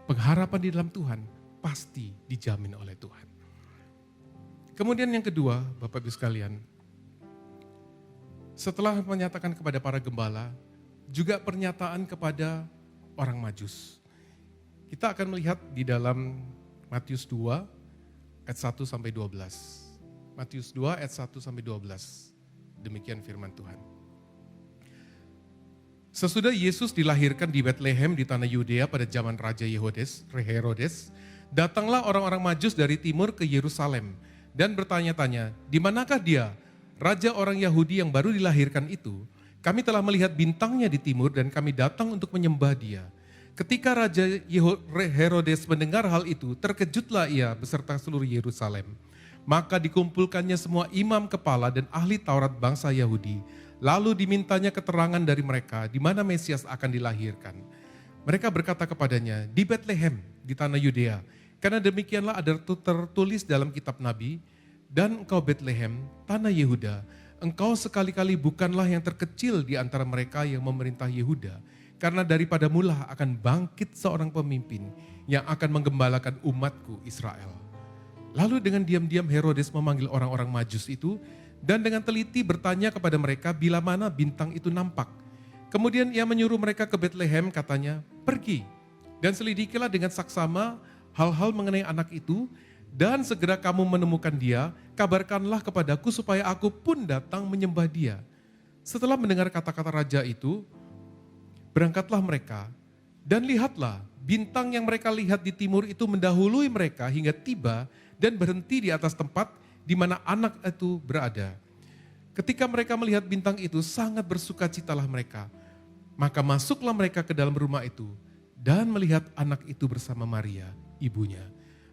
Pengharapan di dalam Tuhan pasti dijamin oleh Tuhan. Kemudian yang kedua, Bapak Ibu sekalian, setelah menyatakan kepada para gembala, juga pernyataan kepada orang Majus. Kita akan melihat di dalam Matius 2 ayat 1 sampai 12. Matius 2 ayat 1 sampai 12. Demikian firman Tuhan. Sesudah Yesus dilahirkan di Betlehem di tanah Yudea pada zaman Raja Herodes, datanglah orang-orang Majus dari timur ke Yerusalem dan bertanya-tanya, di manakah dia, raja orang Yahudi yang baru dilahirkan itu? Kami telah melihat bintangnya di timur dan kami datang untuk menyembah dia. Ketika Raja Herodes mendengar hal itu, terkejutlah ia beserta seluruh Yerusalem. Maka dikumpulkannya semua imam kepala dan ahli Taurat bangsa Yahudi. Lalu dimintanya keterangan dari mereka di mana Mesias akan dilahirkan. Mereka berkata kepadanya, di Betlehem, di tanah Yudea. Karena demikianlah ada tertulis dalam kitab Nabi, dan engkau Betlehem, tanah Yehuda, engkau sekali-kali bukanlah yang terkecil di antara mereka yang memerintah Yehuda. Karena daripada mula akan bangkit seorang pemimpin yang akan menggembalakan umatku Israel. Lalu dengan diam-diam Herodes memanggil orang-orang Majus itu dan dengan teliti bertanya kepada mereka bila mana bintang itu nampak. Kemudian ia menyuruh mereka ke Betlehem, katanya, pergi dan selidikilah dengan saksama hal-hal mengenai anak itu dan segera kamu menemukan dia, kabarkanlah kepadaku supaya aku pun datang menyembah dia. Setelah mendengar kata-kata raja itu, berangkatlah mereka dan lihatlah bintang yang mereka lihat di timur itu mendahului mereka hingga tiba dan berhenti di atas tempat di mana anak itu berada. Ketika mereka melihat bintang itu, sangat bersukacitalah mereka. Maka masuklah mereka ke dalam rumah itu dan melihat anak itu bersama Maria, ibunya.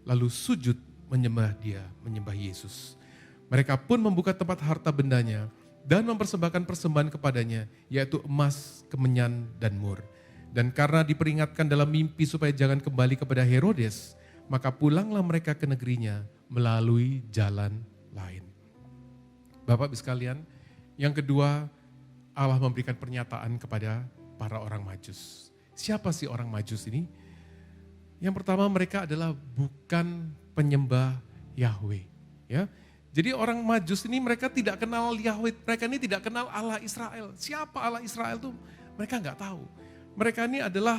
Lalu sujud menyembah dia, menyembah Yesus. Mereka pun membuka tempat harta bendanya dan mempersembahkan persembahan kepadanya, yaitu emas, kemenyan, dan mur. Dan karena diperingatkan dalam mimpi supaya jangan kembali kepada Herodes, maka pulanglah mereka ke negerinya melalui jalan lain. Bapak Ibu sekalian, yang kedua Allah memberikan pernyataan kepada para orang Majus. Siapa sih orang Majus ini? Yang pertama mereka adalah bukan penyembah Yahweh. Ya, jadi orang Majus ini mereka tidak kenal Yahweh, mereka ini tidak kenal Allah Israel. Siapa Allah Israel itu mereka nggak tahu. Mereka ini adalah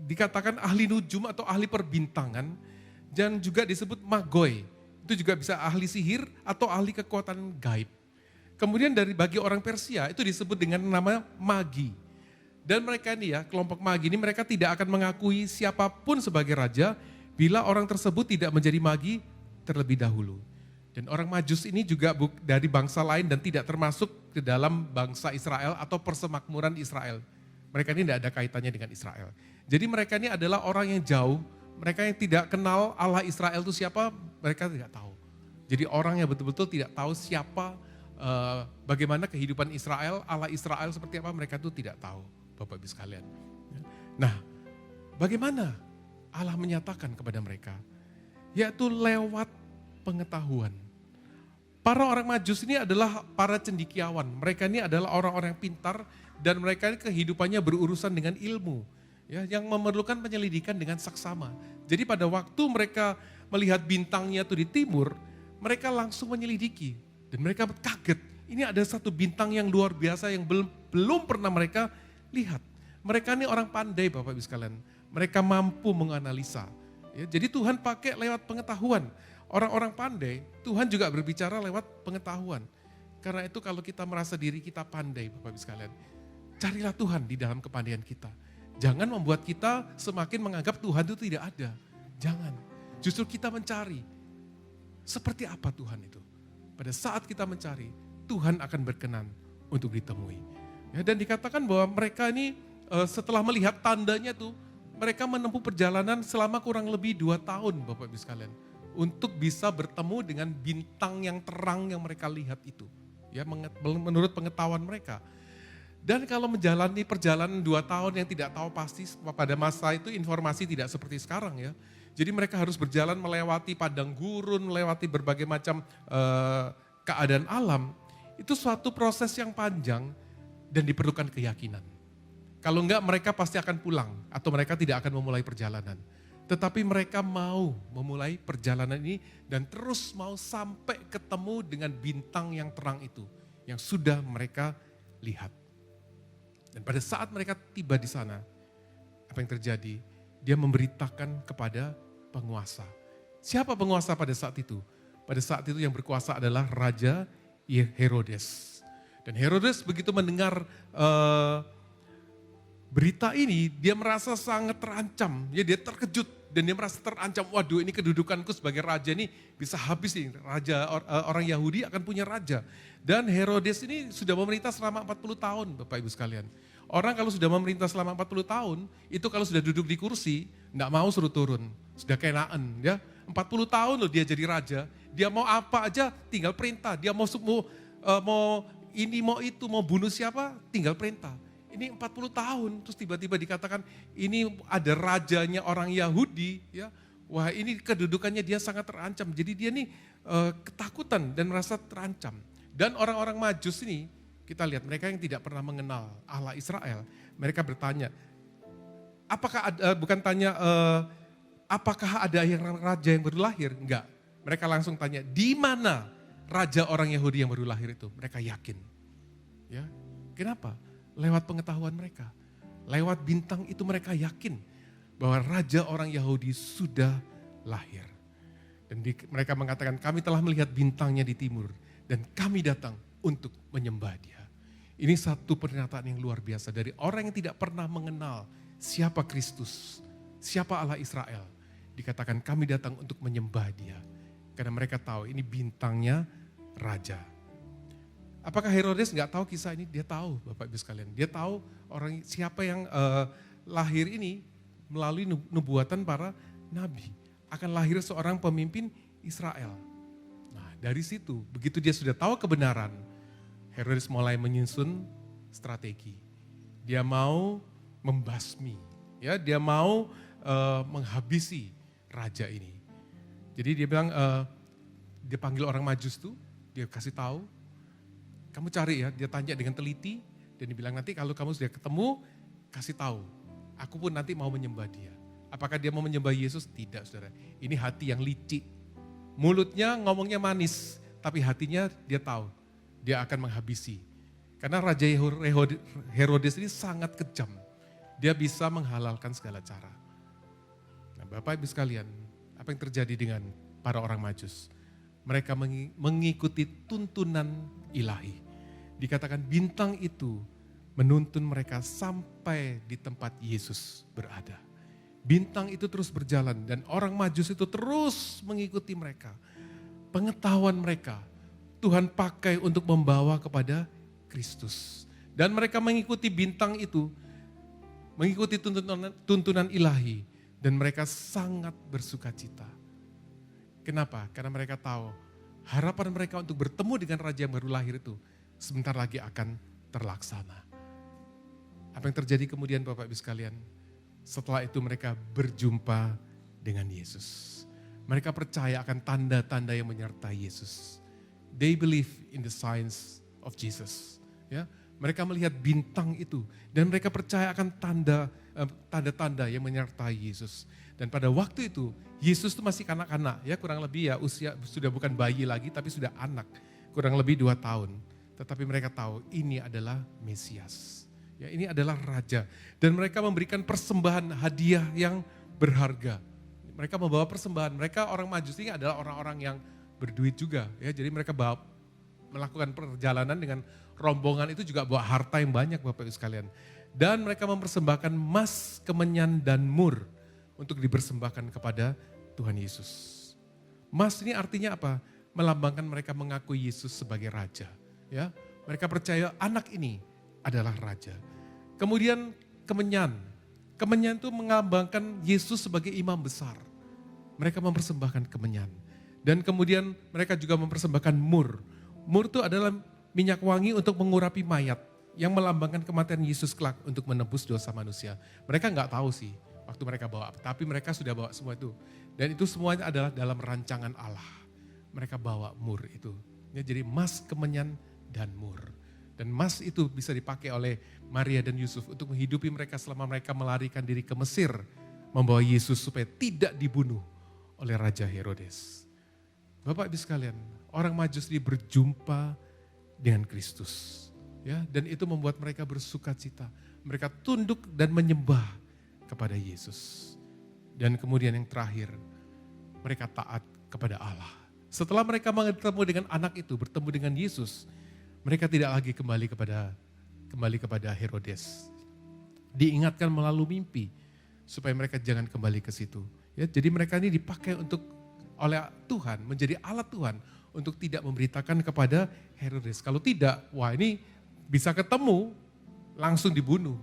dikatakan ahli nujum atau ahli perbintangan dan juga disebut magoi. Itu juga bisa ahli sihir atau ahli kekuatan gaib. Kemudian bagi orang Persia itu disebut dengan nama magi. Dan mereka ini ya, kelompok magi ini mereka tidak akan mengakui siapapun sebagai raja bila orang tersebut tidak menjadi magi terlebih dahulu. Dan orang Majus ini juga dari bangsa lain dan tidak termasuk ke dalam bangsa Israel atau persemakmuran Israel. Mereka ini tidak ada kaitannya dengan Israel. Jadi mereka ini adalah orang yang jauh, mereka yang tidak kenal Allah Israel itu siapa, mereka tidak tahu. Jadi orang yang betul-betul tidak tahu siapa, bagaimana kehidupan Israel, Allah Israel seperti apa, mereka itu tidak tahu, Bapak Ibu sekalian. Nah, bagaimana Allah menyatakan kepada mereka? Yaitu lewat pengetahuan. Para orang Majus ini adalah para cendekiawan. Mereka ini adalah orang-orang yang pintar dan mereka ini kehidupannya berurusan dengan ilmu. Ya, yang memerlukan penyelidikan dengan saksama. Jadi pada waktu mereka melihat bintangnya itu di timur, mereka langsung menyelidiki. Dan mereka kaget, Ini ada satu bintang yang luar biasa yang belum pernah mereka lihat. Mereka ini orang pandai Bapak Ibu sekalian. Mereka mampu menganalisa. Ya, jadi Tuhan pakai lewat pengetahuan. Orang-orang pandai, Tuhan juga berbicara lewat pengetahuan. Karena itu kalau kita merasa diri kita pandai Bapak Ibu sekalian, carilah Tuhan di dalam kepandaian kita. Jangan membuat kita semakin menganggap Tuhan itu tidak ada. Jangan. Justru kita mencari seperti apa Tuhan itu. Pada saat kita mencari, Tuhan akan berkenan untuk ditemui. Ya, dan dikatakan bahwa mereka ini setelah melihat tandanya tuh, mereka menempuh perjalanan selama kurang lebih 2 tahun Bapak Ibu sekalian. Untuk bisa bertemu dengan bintang yang terang yang mereka lihat itu. Ya, menurut pengetahuan mereka. Dan kalau menjalani perjalanan 2 tahun yang tidak tahu pasti pada masa itu informasi tidak seperti sekarang ya. Jadi mereka harus berjalan melewati padang gurun, melewati berbagai macam keadaan alam. Itu suatu proses yang panjang dan diperlukan keyakinan. Kalau enggak mereka pasti akan pulang atau mereka tidak akan memulai perjalanan. Tetapi mereka mau memulai perjalanan ini dan terus mau sampai ketemu dengan bintang yang terang itu. Yang sudah mereka lihat. Dan pada saat mereka tiba di sana, apa yang terjadi? Dia memberitakan kepada penguasa. Siapa penguasa pada saat itu? Pada saat itu yang berkuasa adalah Raja Herodes. Dan Herodes begitu mendengar berita ini, dia merasa sangat terancam. Ya, dia terkejut dan dia merasa terancam. Waduh, ini kedudukanku sebagai raja ini bisa habis nih. Orang Yahudi akan punya raja. Dan Herodes ini sudah memerintah selama 40 tahun Bapak Ibu sekalian. Orang kalau sudah memerintah selama 40 tahun, itu kalau sudah duduk di kursi, enggak mau suruh turun. Sudah kenaan ya. 40 tahun loh dia jadi raja. Dia mau apa aja tinggal perintah. Dia mau ini mau itu, mau bunuh siapa tinggal perintah. Ini 40 tahun terus tiba-tiba dikatakan ini ada rajanya orang Yahudi ya. Wah, ini kedudukannya dia sangat terancam. Jadi dia nih ketakutan dan merasa terancam. Dan orang-orang Majus ini kita lihat mereka yang tidak pernah mengenal Allah Israel. Mereka bertanya, apakah ada, apakah ada yang raja yang baru lahir? Enggak. Mereka langsung tanya, di mana raja orang Yahudi yang baru lahir itu? Mereka yakin. Ya, kenapa? Lewat pengetahuan mereka. Lewat bintang itu mereka yakin bahwa raja orang Yahudi sudah lahir. Dan mereka mengatakan, kami telah melihat bintangnya di timur dan kami datang untuk menyembah dia. Ini satu pernyataan yang luar biasa dari orang yang tidak pernah mengenal siapa Kristus, siapa Allah Israel. Dikatakan kami datang untuk menyembah dia. Karena mereka tahu ini bintangnya raja. Apakah Herodes nggak tahu kisah ini? Dia tahu Bapak Ibu sekalian. Dia tahu orang siapa yang lahir ini melalui nubuatan para nabi. Akan lahir seorang pemimpin Israel. Nah dari situ begitu dia sudah tahu kebenaran. Herodes mulai menyusun strategi. Dia mau membasmi. Ya, dia mau menghabisi raja ini. Jadi dia bilang, dia panggil orang Majus tuh, dia kasih tahu, kamu cari ya, dia tanya dengan teliti, dan dia bilang nanti kalau kamu sudah ketemu, kasih tahu, aku pun nanti mau menyembah dia. Apakah dia mau menyembah Yesus? Tidak saudara, ini hati yang licik. Mulutnya ngomongnya manis, tapi hatinya dia tahu, dia akan menghabisi. Karena Raja Herodes ini sangat kejam, dia bisa menghalalkan segala cara. Nah Bapak Ibu sekalian, apa yang terjadi dengan para orang Majus? Mereka mengikuti tuntunan ilahi. Dikatakan bintang itu menuntun mereka sampai di tempat Yesus berada. Bintang itu terus berjalan dan orang Majus itu terus mengikuti mereka. Pengetahuan mereka Tuhan pakai untuk membawa kepada Kristus. Dan mereka mengikuti bintang itu, mengikuti tuntunan ilahi. Dan mereka sangat bersuka cita. Kenapa? Karena mereka tahu harapan mereka untuk bertemu dengan raja yang baru lahir itu sebentar lagi akan terlaksana. Apa yang terjadi kemudian Bapak Ibu sekalian? Setelah itu mereka berjumpa dengan Yesus. Mereka percaya akan tanda-tanda yang menyertai Yesus. They believe in the signs of Jesus. Ya, mereka melihat bintang itu dan mereka percaya akan tanda-tanda yang menyertai Yesus. Dan pada waktu itu Yesus itu masih kanak-kanak ya, kurang lebih ya usia sudah bukan bayi lagi tapi sudah anak, kurang lebih 2 tahun. tetapi mereka tahu ini adalah Mesias. Ya, ini adalah raja, dan mereka memberikan persembahan hadiah yang berharga. Mereka membawa persembahan. Mereka orang Majusi adalah orang-orang yang berduit juga, ya. Jadi mereka melakukan perjalanan dengan rombongan itu juga bawa harta yang banyak, Bapak Ibu sekalian. Dan mereka mempersembahkan emas, kemenyan, dan mur untuk dipersembahkan kepada Tuhan Yesus. Emas ini artinya apa? Melambangkan mereka mengakui Yesus sebagai raja. Ya, mereka percaya anak ini adalah raja. Kemudian kemenyan. Kemenyan itu melambangkan Yesus sebagai imam besar. Mereka mempersembahkan kemenyan. Dan kemudian mereka juga mempersembahkan mur. Mur itu adalah minyak wangi untuk mengurapi mayat, yang melambangkan kematian Yesus kelak untuk menebus dosa manusia. Mereka nggak tahu sih waktu mereka bawa, tapi mereka sudah bawa semua itu. Dan itu semuanya adalah dalam rancangan Allah. Mereka bawa mur itu. Ya, jadi emas, kemenyan, dan mur. Dan emas itu bisa dipakai oleh Maria dan Yusuf untuk menghidupi mereka selama mereka melarikan diri ke Mesir, membawa Yesus supaya tidak dibunuh oleh Raja Herodes. Bapak Ibu sekalian, orang Majusi berjumpa dengan Kristus. Ya, dan itu membuat mereka bersuka cita. Mereka tunduk dan menyembah kepada Yesus. Dan kemudian yang terakhir, mereka taat kepada Allah. Setelah mereka bertemu dengan anak itu, bertemu dengan Yesus, mereka tidak lagi kembali kepada Herodes. Diingatkan melalui mimpi supaya mereka jangan kembali ke situ. Ya, jadi mereka ini dipakai oleh Tuhan, menjadi alat Tuhan untuk tidak memberitakan kepada Herodes. Kalau tidak, wah ini bisa ketemu, langsung dibunuh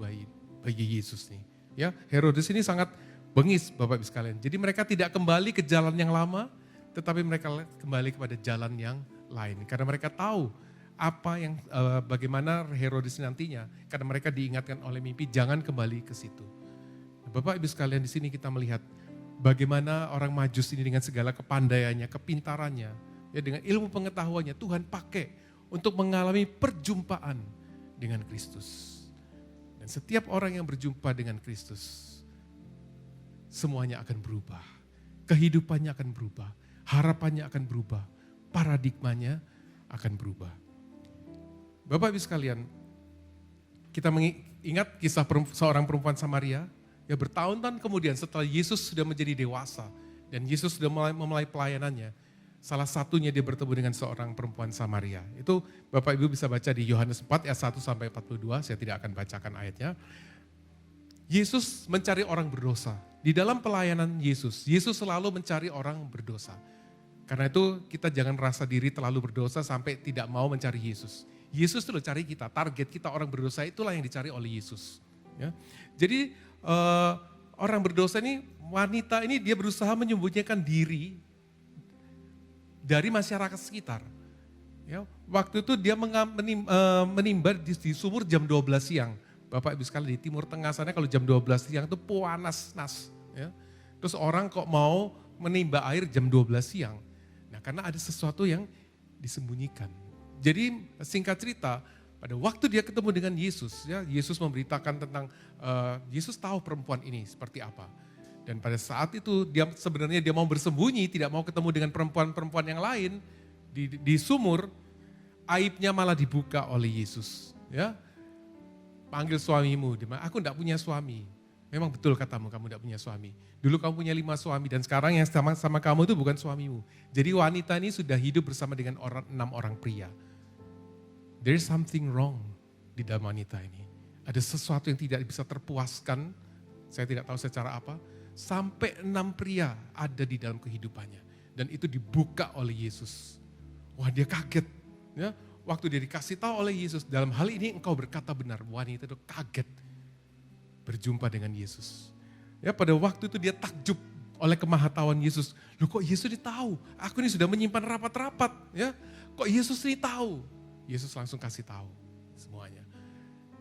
bagi Yesus nih. Ya, Herodes ini sangat bengis, Bapak Ibu sekalian. Jadi mereka tidak kembali ke jalan yang lama, tetapi mereka kembali kepada jalan yang lain. Karena mereka tahu bagaimana Herodes nantinya, karena mereka diingatkan oleh mimpi jangan kembali ke situ. Bapak Ibu sekalian, di sini kita melihat bagaimana orang Majus ini dengan segala kepandaiannya, kepintarannya, ya dengan ilmu pengetahuannya Tuhan pakai untuk mengalami perjumpaan dengan Kristus. Dan setiap orang yang berjumpa dengan Kristus, semuanya akan berubah. Kehidupannya akan berubah, harapannya akan berubah, paradigmanya akan berubah. Bapak Ibu sekalian, kita ingat kisah seorang perempuan Samaria, ya bertahun-tahun kemudian setelah Yesus sudah menjadi dewasa dan Yesus sudah memulai pelayanannya, salah satunya dia bertemu dengan seorang perempuan Samaria. Itu Bapak Ibu bisa baca di Yohanes 4 ayat 1 sampai 42, saya tidak akan bacakan ayatnya. Yesus mencari orang berdosa. Di dalam pelayanan Yesus selalu mencari orang berdosa. Karena itu kita jangan merasa diri terlalu berdosa sampai tidak mau mencari Yesus. Yesus itu cari kita, target kita orang berdosa itulah yang dicari oleh Yesus. Ya. Jadi orang berdosa ini, wanita ini dia berusaha menyembunyikan diri dari masyarakat sekitar. Ya, waktu itu dia menimba di sumur jam 12 siang. Bapak Ibu sekalian, di Timur Tengah sana kalau jam 12 siang itu panas. Ya. Terus orang kok mau menimba air jam 12 siang. Nah, karena ada sesuatu yang disembunyikan. Jadi singkat cerita, pada waktu dia ketemu dengan Yesus, ya Yesus memberitakan tentang Yesus tahu perempuan ini seperti apa. Dan pada saat itu dia sebenarnya mau bersembunyi, tidak mau ketemu dengan perempuan-perempuan yang lain di sumur. Aibnya malah dibuka oleh Yesus. Ya, panggil suamimu. Aku tidak punya suami. Memang betul katamu, kamu tidak punya suami. Dulu kamu punya 5 suami dan sekarang yang sama kamu itu bukan suamimu. Jadi wanita ini sudah hidup bersama dengan 6 orang pria. There is something wrong di dalam wanita ini. Ada sesuatu yang tidak bisa terpuaskan, saya tidak tahu secara apa, sampai 6 pria ada di dalam kehidupannya. Dan itu dibuka oleh Yesus. Wah, dia kaget. Ya, waktu dia dikasih tahu oleh Yesus, dalam hal ini engkau berkata benar. Wanita itu kaget berjumpa dengan Yesus. Ya, pada waktu itu dia takjub oleh kemahatauan Yesus. Loh, kok Yesus ini tahu? Aku ini sudah menyimpan rapat-rapat. Ya, kok Yesus ini tahu? Yesus langsung kasih tahu semuanya.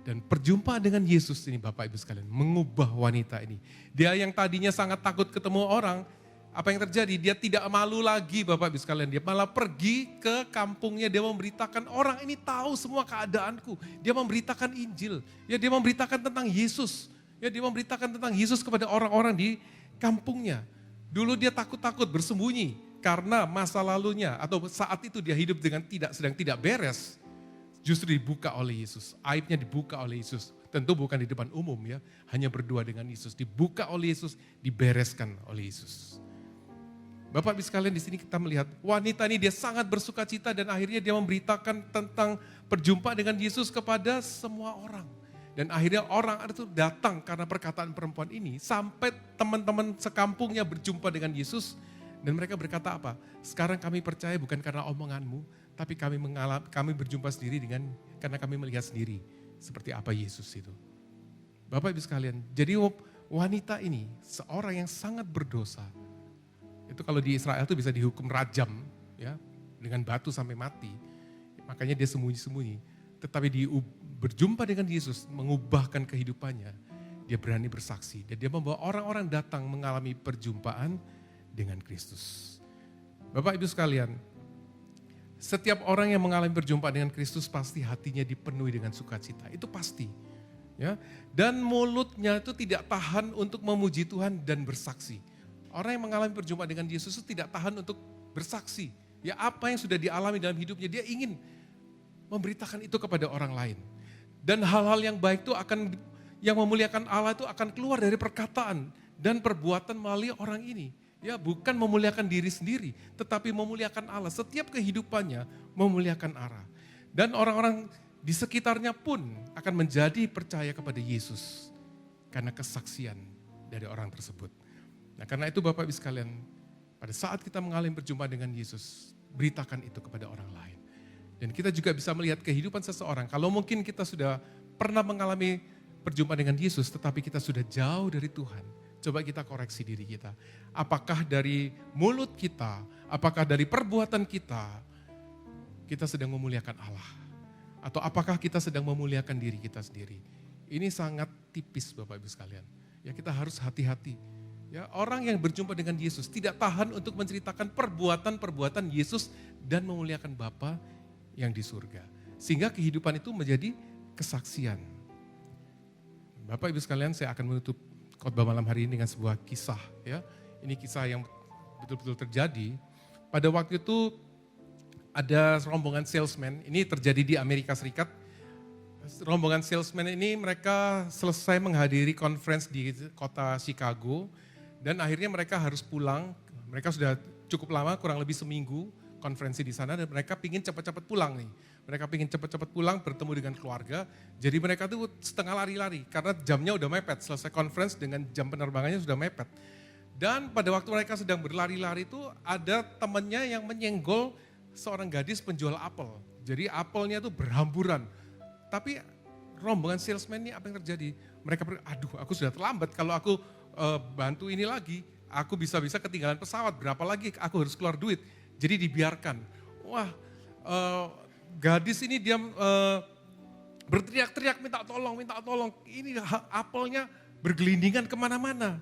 Dan perjumpaan dengan Yesus ini Bapak Ibu sekalian mengubah wanita ini. Dia yang tadinya sangat takut ketemu orang, apa yang terjadi? Dia tidak malu lagi Bapak Ibu sekalian. Dia malah pergi ke kampungnya, dia memberitakan orang ini tahu semua keadaanku. Dia memberitakan Injil, ya dia memberitakan tentang Yesus. Ya dia memberitakan tentang Yesus kepada orang-orang di kampungnya. Dulu dia takut-takut bersembunyi karena masa lalunya atau saat itu dia hidup dengan sedang tidak beres. justru dibuka oleh Yesus. Aibnya dibuka oleh Yesus. Tentu bukan di depan umum ya, hanya berdua dengan Yesus. Dibuka oleh Yesus, dibereskan oleh Yesus. Bapak Ibu sekalian, di sini kita melihat wanita ini dia sangat bersuka cita dan akhirnya dia memberitakan tentang perjumpaan dengan Yesus kepada semua orang. Dan akhirnya orang itu datang karena perkataan perempuan ini sampai teman-teman sekampungnya berjumpa dengan Yesus. Dan mereka berkata apa? Sekarang kami percaya bukan karena omonganmu, tapi kami berjumpa sendiri karena kami melihat sendiri seperti apa Yesus itu. Bapak Ibu sekalian, jadi wanita ini seorang yang sangat berdosa. Itu kalau di Israel itu bisa dihukum rajam ya, dengan batu sampai mati. Makanya dia sembunyi-sembunyi. Tetapi berjumpa dengan Yesus mengubahkan kehidupannya. Dia berani bersaksi dan dia membawa orang-orang datang mengalami perjumpaan dengan Kristus. Bapak Ibu sekalian, setiap orang yang mengalami perjumpaan dengan Kristus pasti hatinya dipenuhi dengan sukacita. Itu pasti. Ya. Dan mulutnya itu tidak tahan untuk memuji Tuhan dan bersaksi. Orang yang mengalami perjumpaan dengan Yesus itu tidak tahan untuk bersaksi. Ya, apa yang sudah dialami dalam hidupnya, dia ingin memberitakan itu kepada orang lain. Dan hal-hal yang baik itu yang memuliakan Allah itu akan keluar dari perkataan dan perbuatan melalui orang ini. Ya, bukan memuliakan diri sendiri, tetapi memuliakan Allah. Setiap kehidupannya memuliakan Allah. Dan orang-orang di sekitarnya pun akan menjadi percaya kepada Yesus karena kesaksian dari orang tersebut. Nah, karena itu Bapak Ibu sekalian, pada saat kita mengalami perjumpaan dengan Yesus, beritakan itu kepada orang lain. Dan kita juga bisa melihat kehidupan seseorang. Kalau mungkin kita sudah pernah mengalami perjumpaan dengan Yesus, tetapi kita sudah jauh dari Tuhan. Coba kita koreksi diri kita. Apakah dari mulut kita, apakah dari perbuatan kita sedang memuliakan Allah? Atau apakah kita sedang memuliakan diri kita sendiri? Ini sangat tipis Bapak Ibu sekalian. Ya, kita harus hati-hati. Ya, orang yang berjumpa dengan Yesus tidak tahan untuk menceritakan perbuatan-perbuatan Yesus dan memuliakan Bapa yang di surga. Sehingga kehidupan itu menjadi kesaksian. Bapak Ibu sekalian, saya akan menutup khotbah malam hari ini dengan sebuah kisah. Ya, ini kisah yang betul-betul terjadi. Pada waktu itu ada rombongan salesman, ini terjadi di Amerika Serikat. Rombongan salesman ini mereka selesai menghadiri conference di kota Chicago dan akhirnya mereka harus pulang. Mereka sudah cukup lama, kurang lebih seminggu konferensi di sana dan mereka pingin cepat-cepat pulang nih. Mereka pingin cepat-cepat pulang bertemu dengan keluarga. Jadi mereka tuh setengah lari-lari karena jamnya udah mepet. Selesai conference dengan jam penerbangannya sudah mepet. Dan pada waktu mereka sedang berlari-lari itu ada temannya yang menyenggol seorang gadis penjual apel. Jadi apelnya tuh berhamburan. Tapi rombongan salesman ini apa yang terjadi? Mereka aduh aku sudah terlambat kalau aku bantu ini lagi. Aku bisa-bisa ketinggalan pesawat, berapa lagi aku harus keluar duit. Jadi dibiarkan. Wah gadis ini dia berteriak-teriak minta tolong. Ini apelnya bergelindingan kemana-mana.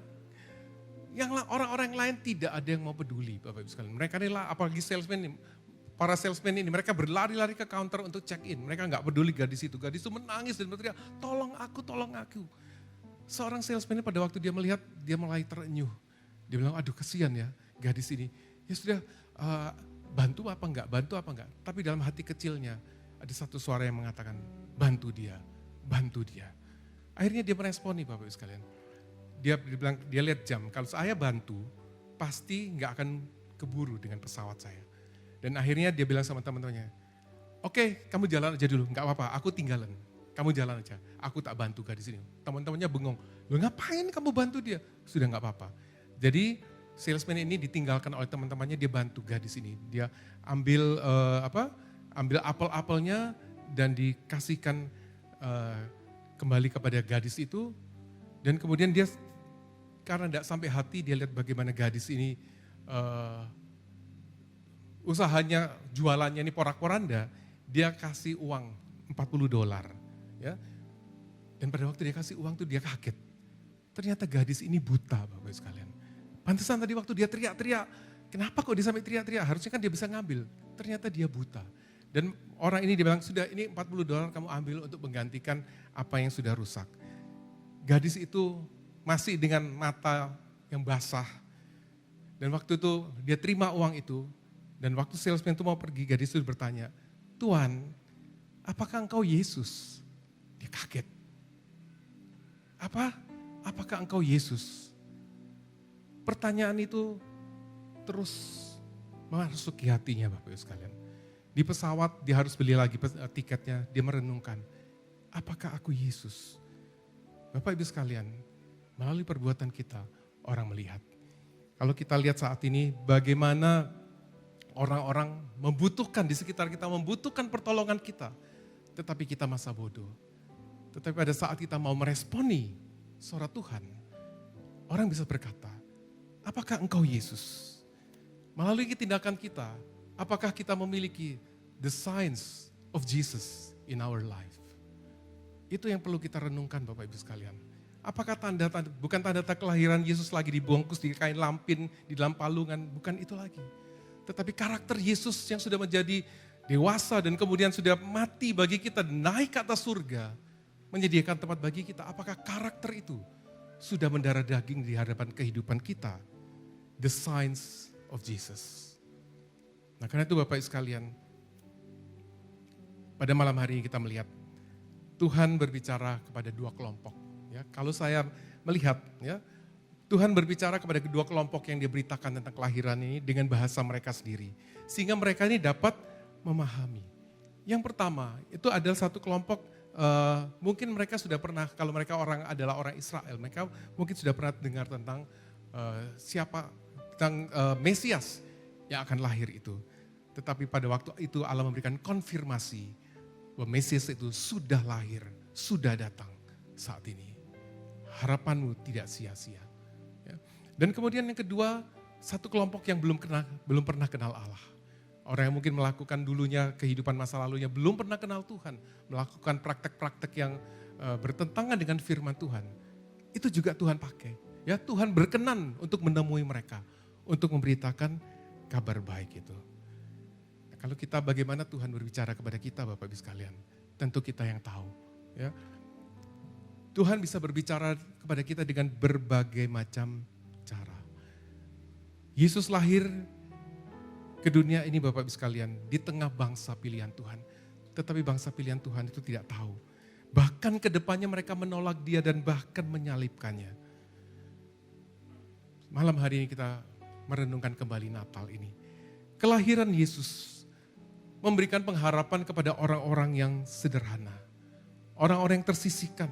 Yang orang-orang lain tidak ada yang mau peduli Bapak Ibu sekalian. Mereka ini lah apalagi salesman ini. Para salesman ini mereka berlari-lari ke counter untuk check in. Mereka nggak peduli gadis itu. Gadis itu menangis dan berteriak, tolong aku. Seorang salesman ini pada waktu dia melihat, dia mulai terenyuh. Dia bilang, aduh kasihan ya gadis ini. Ya sudah, bantu apa enggak. Tapi dalam hati kecilnya ada satu suara yang mengatakan, bantu dia. Akhirnya dia meresponi Bapak Ibu sekalian. Dia bilang, dia lihat jam, kalau saya bantu pasti nggak akan keburu dengan pesawat saya. Dan akhirnya dia bilang sama teman-temannya, oke, kamu jalan aja dulu, nggak apa-apa, aku tinggalan. Kamu jalan aja, aku tak bantu gadis ini. Teman-temannya bengong, lo ngapain kamu bantu dia? Sudah nggak apa-apa. Jadi salesman ini ditinggalkan oleh teman-temannya, dia bantu gadis ini. Dia ambil ambil apel-apelnya dan dikasihkan kembali kepada gadis itu. Dan kemudian dia karena tidak sampai hati, dia lihat bagaimana gadis ini usahanya, jualannya ini porak-poranda, dia kasih uang $40. Ya. Dan pada waktu dia kasih uang tuh dia kaget. Ternyata gadis ini buta Bapak Ibu sekalian. Pantesan tadi waktu dia teriak-teriak, kenapa kok dia sampai teriak-teriak? Harusnya kan dia bisa ngambil. Ternyata dia buta. Dan orang ini dia bilang, sudah ini $40 kamu ambil untuk menggantikan apa yang sudah rusak. Gadis itu masih dengan mata yang basah. Dan waktu itu dia terima uang itu. Dan waktu salesman itu mau pergi, gadis itu bertanya, Tuan, apakah engkau Yesus? Dia kaget. Apakah engkau Yesus? Pertanyaan itu terus memasuki hatinya Bapak Ibu sekalian. Di pesawat dia harus beli lagi tiketnya, dia merenungkan, apakah aku Yesus? Bapak Ibu sekalian, melalui perbuatan kita orang melihat. Kalau kita lihat saat ini bagaimana orang-orang membutuhkan di sekitar kita, membutuhkan pertolongan kita. Tetapi kita masa bodoh. Tetapi pada saat kita mau meresponi suara Tuhan, orang bisa berkata, apakah engkau Yesus? Melalui tindakan kita, apakah kita memiliki the signs of Jesus in our life? Itu yang perlu kita renungkan Bapak Ibu sekalian. Apakah tanda-tanda, bukan tanda-tanda kelahiran Yesus lagi dibungkus di kain lampin, di dalam palungan, bukan itu lagi. Tetapi karakter Yesus yang sudah menjadi dewasa dan kemudian sudah mati bagi kita, naik ke atas surga, menyediakan tempat bagi kita. Apakah karakter itu sudah mendarah daging di hadapan kehidupan kita? The signs of Jesus. Nah karena itu Bapak sekalian, pada malam hari ini kita melihat Tuhan berbicara kepada dua kelompok. Ya, kalau saya melihat, ya, Tuhan berbicara kepada kedua kelompok yang diberitakan tentang kelahiran ini dengan bahasa mereka sendiri. Sehingga mereka ini dapat memahami. Yang pertama, itu adalah satu kelompok, mungkin mereka sudah pernah, kalau mereka adalah orang Israel, mereka mungkin sudah pernah dengar tentang tentang Mesias yang akan lahir itu. Tetapi pada waktu itu Allah memberikan konfirmasi bahwa Mesias itu sudah lahir, sudah datang saat ini. Harapanmu tidak sia-sia. Ya. Dan kemudian yang kedua, satu kelompok yang belum pernah kenal Allah. Orang yang mungkin melakukan dulunya kehidupan masa lalunya belum pernah kenal Tuhan. Melakukan praktek-praktek yang bertentangan dengan firman Tuhan. Itu juga Tuhan pakai. Ya, Tuhan berkenan untuk menemui mereka. Untuk memberitakan kabar baik itu. Nah, kalau kita bagaimana Tuhan berbicara kepada kita Bapak Ibu sekalian. Tentu kita yang tahu. Ya. Tuhan bisa berbicara kepada kita dengan berbagai macam cara. Yesus lahir ke dunia ini Bapak Ibu sekalian di tengah bangsa pilihan Tuhan. Tetapi bangsa pilihan Tuhan itu tidak tahu. Bahkan ke depannya mereka menolak dia dan bahkan menyalibkannya. Malam hari ini kita merenungkan kembali Natal ini. Kelahiran Yesus memberikan pengharapan kepada orang-orang yang sederhana. Orang-orang yang tersisihkan.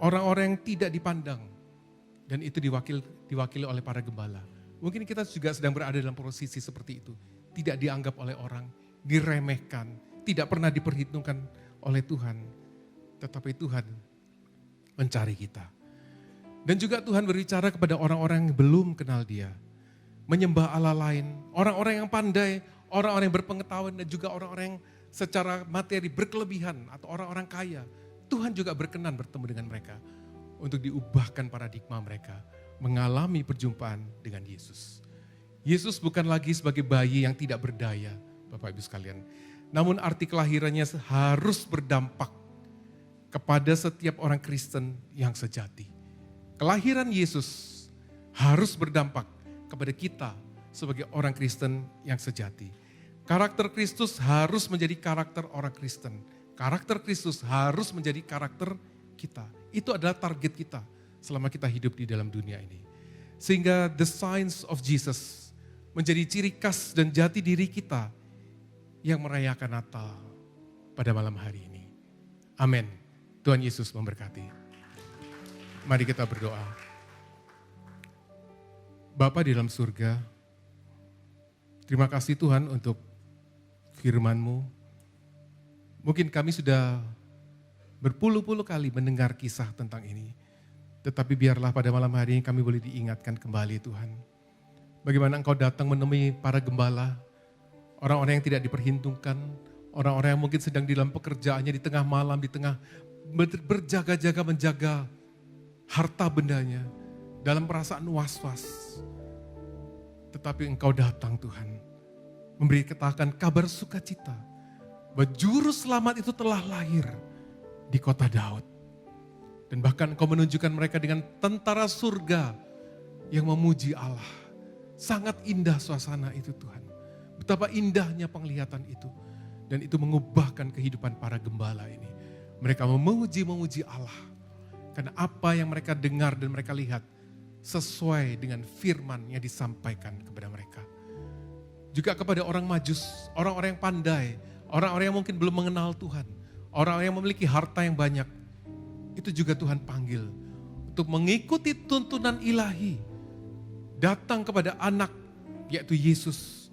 Orang-orang yang tidak dipandang. Dan itu diwakili oleh para gembala. Mungkin kita juga sedang berada dalam posisi seperti itu. Tidak dianggap oleh orang, diremehkan, tidak pernah diperhitungkan oleh Tuhan. Tetapi Tuhan mencari kita. Dan juga Tuhan berbicara kepada orang-orang yang belum kenal Dia. Menyembah Allah lain, orang-orang yang pandai, orang-orang yang berpengetahuan dan juga orang-orang yang secara materi berkelebihan atau orang-orang kaya. Tuhan juga berkenan bertemu dengan mereka untuk diubahkan paradigma mereka, mengalami perjumpaan dengan Yesus. Yesus bukan lagi sebagai bayi yang tidak berdaya, Bapak Ibu sekalian. Namun arti kelahirannya harus berdampak kepada setiap orang Kristen yang sejati. Kelahiran Yesus harus berdampak kepada kita sebagai orang Kristen yang sejati. Karakter Kristus harus menjadi karakter orang Kristen. Karakter Kristus harus menjadi karakter kita. Itu adalah target kita selama kita hidup di dalam dunia ini. Sehingga the signs of Jesus menjadi ciri khas dan jati diri kita yang merayakan Natal pada malam hari ini. Amin. Tuhan Yesus memberkati. Mari kita berdoa. Bapa di dalam surga, terima kasih Tuhan untuk firman-Mu. Mungkin kami sudah berpuluh-puluh kali mendengar kisah tentang ini. Tetapi biarlah pada malam hari ini kami boleh diingatkan kembali Tuhan. Bagaimana Engkau datang menemui para gembala, orang-orang yang tidak diperhitungkan, orang-orang yang mungkin sedang di dalam pekerjaannya di tengah malam, di tengah berjaga-jaga menjaga harta bendanya, dalam perasaan was-was. Tetapi Engkau datang Tuhan, memberi katakan kabar sukacita, bahwa juru selamat itu telah lahir di kota Daud. Dan bahkan Engkau menunjukkan mereka dengan tentara surga yang memuji Allah. Sangat indah suasana itu Tuhan. Betapa indahnya penglihatan itu. Dan itu mengubahkan kehidupan para gembala ini. Mereka memuji Allah. Karena apa yang mereka dengar dan mereka lihat sesuai dengan firman yang disampaikan kepada mereka. Juga kepada orang Majus, orang-orang yang pandai, orang-orang yang mungkin belum mengenal Tuhan, orang-orang yang memiliki harta yang banyak. Itu juga Tuhan panggil untuk mengikuti tuntunan ilahi. Datang kepada anak, yaitu Yesus.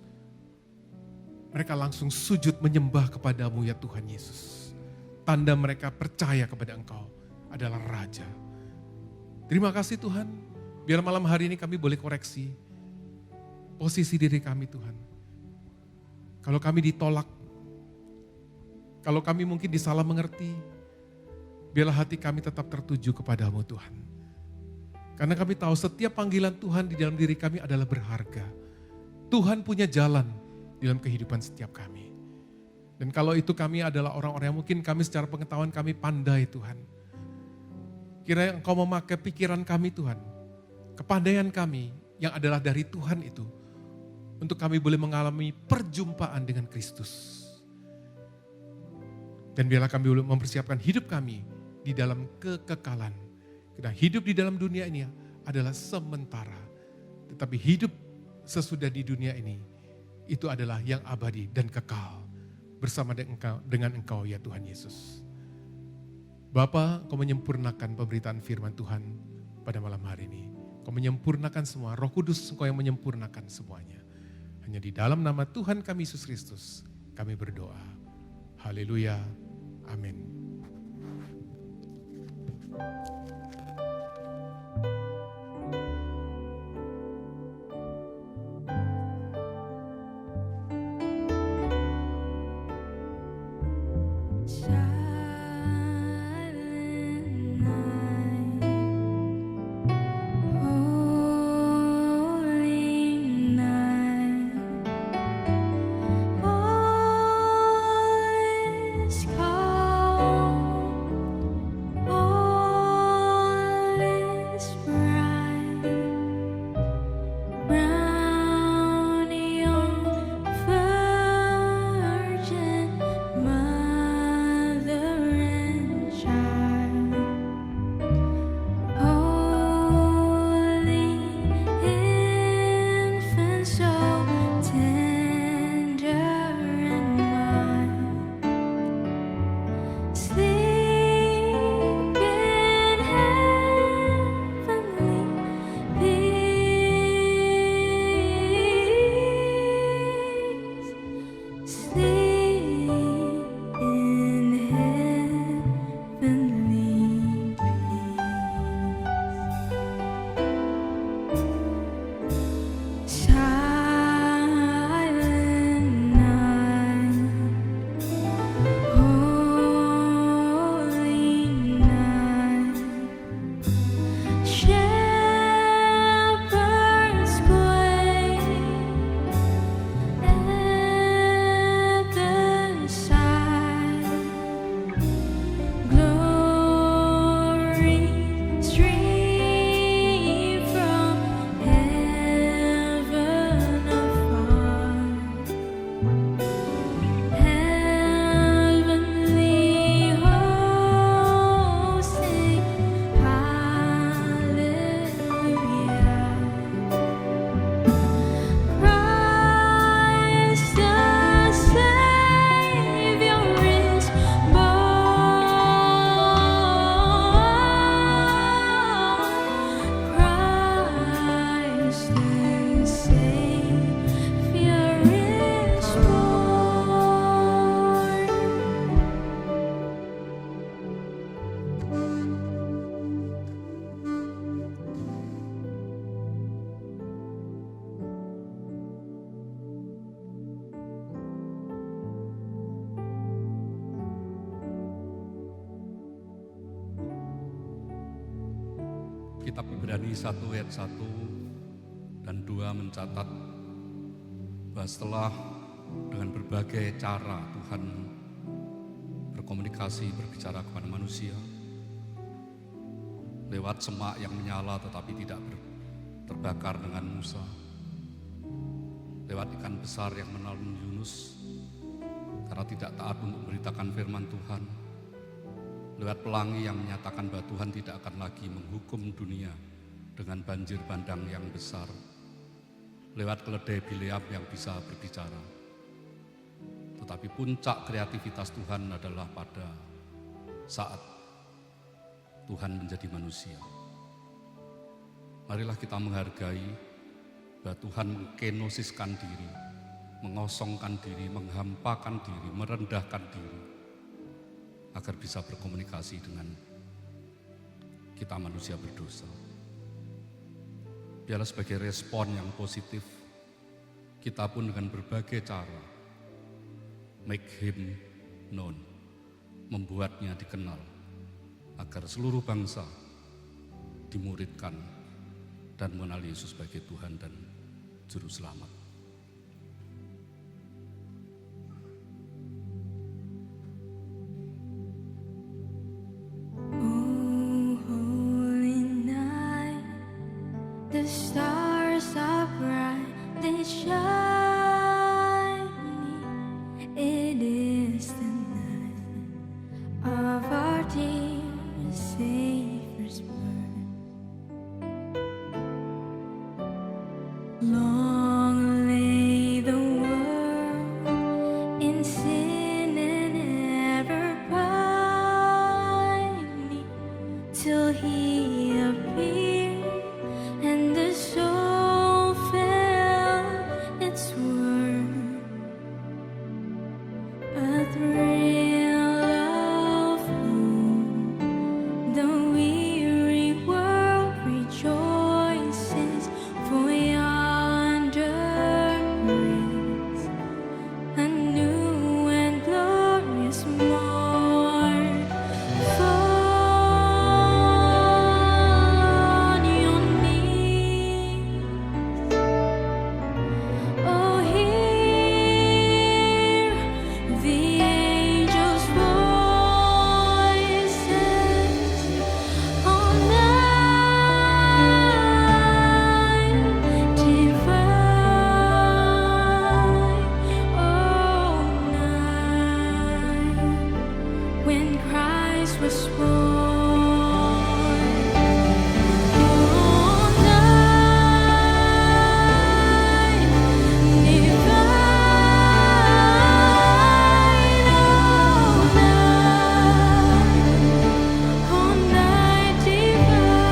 Mereka langsung sujud menyembah kepadamu ya Tuhan Yesus. Tanda mereka percaya kepada Engkau adalah Raja. Terima kasih Tuhan. Biar malam hari ini kami boleh koreksi posisi diri kami Tuhan. Kalau kami ditolak, kalau kami mungkin disalah mengerti, biarlah hati kami tetap tertuju kepadamu Tuhan. Karena kami tahu setiap panggilan Tuhan di dalam diri kami adalah berharga. Tuhan punya jalan di dalam kehidupan setiap kami. Dan kalau itu kami adalah orang-orang yang mungkin kami secara pengetahuan kami pandai Tuhan. Kiranya Engkau memakai pikiran kami Tuhan. Kepandaian kami yang adalah dari Tuhan itu. Untuk kami boleh mengalami perjumpaan dengan Kristus. Dan biarlah kami boleh mempersiapkan hidup kami di dalam kekekalan. Karena hidup di dalam dunia ini adalah sementara. Tetapi hidup sesudah di dunia ini, itu adalah yang abadi dan kekal. Bersama dengan Engkau ya Tuhan Yesus. Bapa, Engkau menyempurnakan pemberitaan firman Tuhan pada malam hari ini. Engkau menyempurnakan semua, Roh Kudus Engkau yang menyempurnakan semuanya. Hanya di dalam nama Tuhan kami Yesus Kristus, kami berdoa. Haleluya, amin. Kitab Ibrani 1 ayat 1 dan 2 mencatat bahwa setelah dengan berbagai cara Tuhan berkomunikasi, berbicara kepada manusia lewat semak yang menyala tetapi tidak terbakar dengan Musa, lewat ikan besar yang menelan Yunus, karena tidak taat untuk memberitakan firman Tuhan, lewat pelangi yang menyatakan bahwa Tuhan tidak akan lagi menghukum dunia dengan banjir bandang yang besar, lewat keledai Bileam yang bisa berbicara. Tetapi puncak kreativitas Tuhan adalah pada saat Tuhan menjadi manusia. Marilah kita menghargai bahwa Tuhan mengkenosiskan diri, mengosongkan diri, menghampakan diri, merendahkan diri, agar bisa berkomunikasi dengan kita manusia berdosa. Biarlah sebagai respon yang positif, kita pun dengan berbagai cara make him known, membuatnya dikenal, agar seluruh bangsa dimuridkan dan mengenal Yesus sebagai Tuhan dan Juru Selamat. Oh, holy night, the stars are brightly shining. It is the night of our dear Savior's birth. Long lay the world in sin and ever pining, till He appeared and the soul felt its worth. A thrill of hope, the weary world rejoices, for yonder breaks a new and glorious morn. Fall on your knees, oh, hear the angels' voices. All night divine, all night when Christ was born. All night divine, all night divine.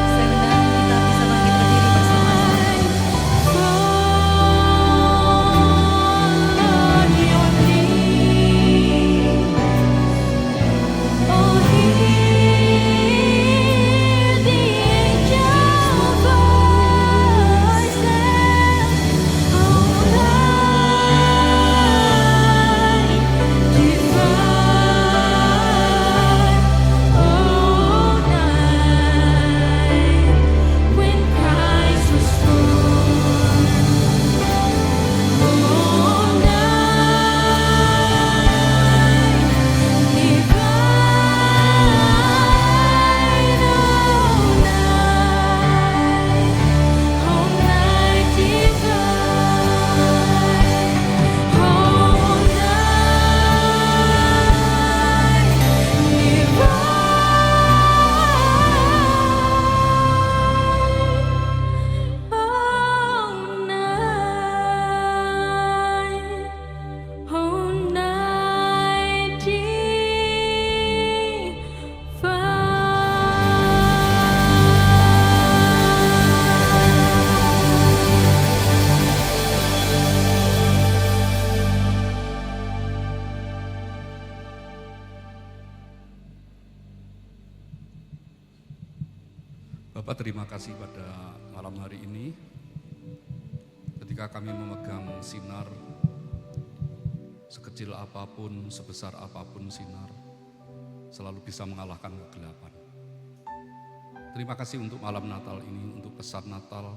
Saya undang kita bisa Bapak, terima kasih pada malam hari ini ketika kami memegang sinar, sekecil apapun, sebesar apapun sinar, selalu bisa mengalahkan kegelapan. Terima kasih untuk malam Natal ini, untuk pesan Natal,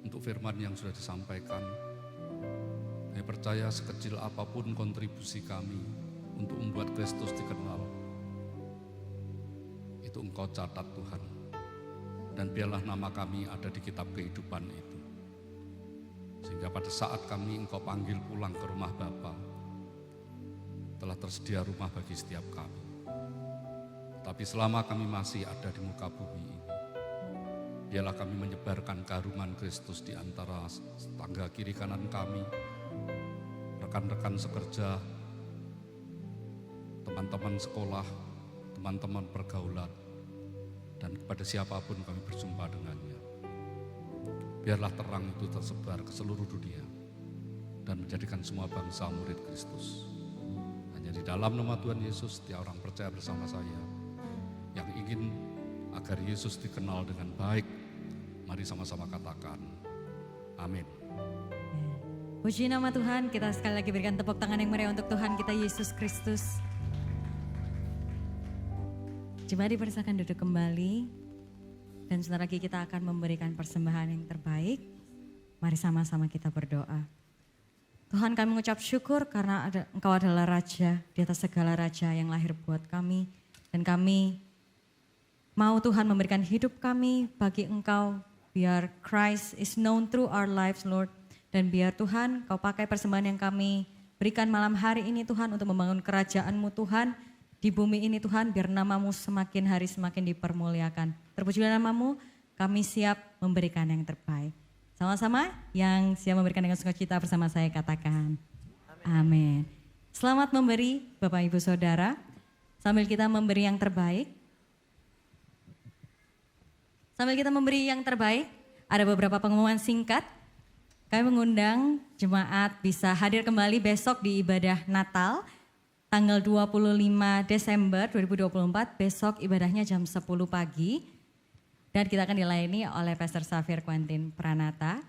untuk firman yang sudah disampaikan. Saya percaya sekecil apapun kontribusi kami untuk membuat Kristus dikenal, itu Engkau catat Tuhan. Dan biarlah nama kami ada di kitab kehidupan itu. Sehingga pada saat kami Engkau panggil pulang ke rumah Bapa, telah tersedia rumah bagi setiap kami. Tapi selama kami masih ada di muka bumi ini, biarlah kami menyebarkan keharuman Kristus di antara tangga kiri kanan kami, rekan-rekan sekerja, teman-teman sekolah, teman-teman pergaulan, dan kepada siapapun kami berjumpa dengannya. Biarlah terang itu tersebar ke seluruh dunia dan menjadikan semua bangsa murid Kristus. Hanya di dalam nama Tuhan Yesus, setiap orang percaya bersama saya yang ingin agar Yesus dikenal dengan baik, mari sama-sama katakan, amin. Puji nama Tuhan, kita sekali lagi berikan tepuk tangan yang meriah untuk Tuhan kita Yesus Kristus. Jemaat dipersilakan duduk kembali, dan sebentar lagi kita akan memberikan persembahan yang terbaik. Mari sama-sama kita berdoa. Tuhan, kami mengucap syukur karena Engkau adalah Raja di atas segala Raja yang lahir buat kami. Dan kami mau Tuhan memberikan hidup kami bagi Engkau, biar Christ is known through our lives, Lord. Dan biar Tuhan Kau pakai persembahan yang kami berikan malam hari ini Tuhan untuk membangun kerajaan-Mu Tuhan di bumi ini Tuhan, biar nama-Mu semakin hari semakin dipermuliakan. Terpujilah nama-Mu, kami siap memberikan yang terbaik. Sama-sama yang siap memberikan dengan sukacita bersama saya katakan amin. Selamat memberi Bapak Ibu Saudara, sambil kita memberi yang terbaik. Sambil kita memberi yang terbaik, ada beberapa pengumuman singkat. Kami mengundang jemaat bisa hadir kembali besok di ibadah Natal, tanggal 25 Desember 2024, besok ibadahnya jam 10 pagi. Dan kita akan dilayani oleh Pastor Xavier Quentin Pranata.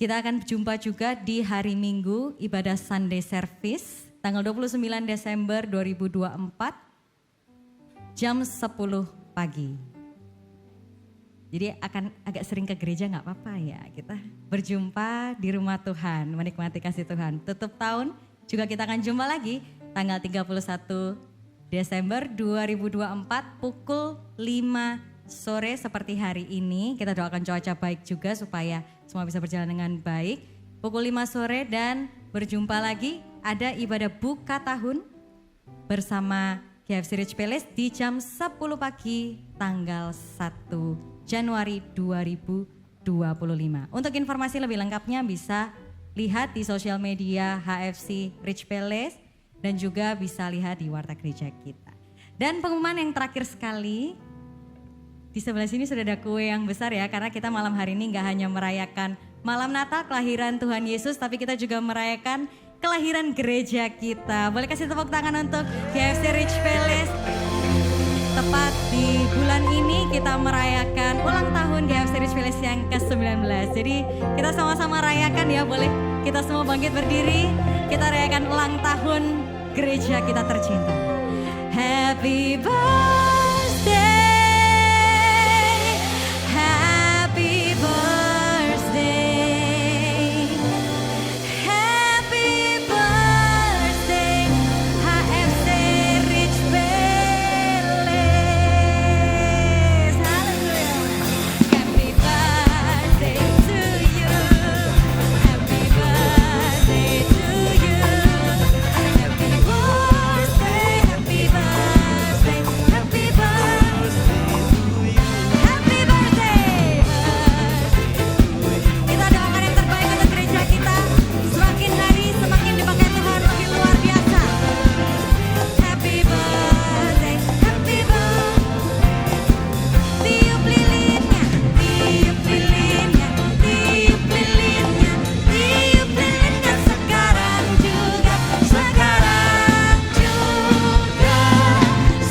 Kita akan jumpa juga di hari Minggu, ibadah Sunday Service, tanggal 29 Desember 2024, jam 10 pagi. Jadi akan agak sering ke gereja gak apa-apa ya, kita berjumpa di rumah Tuhan, menikmati kasih Tuhan. Tutup tahun juga kita akan jumpa lagi tanggal 31 Desember 2024 pukul 5 sore seperti hari ini. Kita doakan cuaca baik juga supaya semua bisa berjalan dengan baik. Pukul 5 sore dan berjumpa lagi ada ibadah buka tahun bersama KFC Rich Palace di jam 10 pagi tanggal 1 Januari 2025. Untuk informasi lebih lengkapnya bisa lihat di sosial media HFC Rich Palace dan juga bisa lihat di warta gereja kita. Dan pengumuman yang terakhir sekali, di sebelah sini sudah ada kue yang besar ya, karena kita malam hari ini gak hanya merayakan malam Natal kelahiran Tuhan Yesus, tapi kita juga merayakan kelahiran gereja kita. Boleh kasih tepuk tangan untuk KFC Rich Palace. Tepat di bulan ini kita merayakan ulang tahun KFC Rich Palace yang ke-19. Jadi kita sama-sama rayakan ya, boleh kita semua bangkit berdiri. Kita rayakan ulang tahun gereja kita tercinta. Happy birthday, happy birthday, happy birthday, HFC Rich Palace. Haleluya. Happy birthday to you, happy birthday to you, happy birthday, happy birthday, happy birthday to you, happy birthday. Kita doakan yang terbaik untuk gereja kita, semakin hari semakin dipakai Tuhan lebih luar biasa. Happy birthday, happy birthday. Tiup lilinnya, tiup lilinnya, tiup lilinnya, tiup lilinnya sekarang juga, sekarang juga,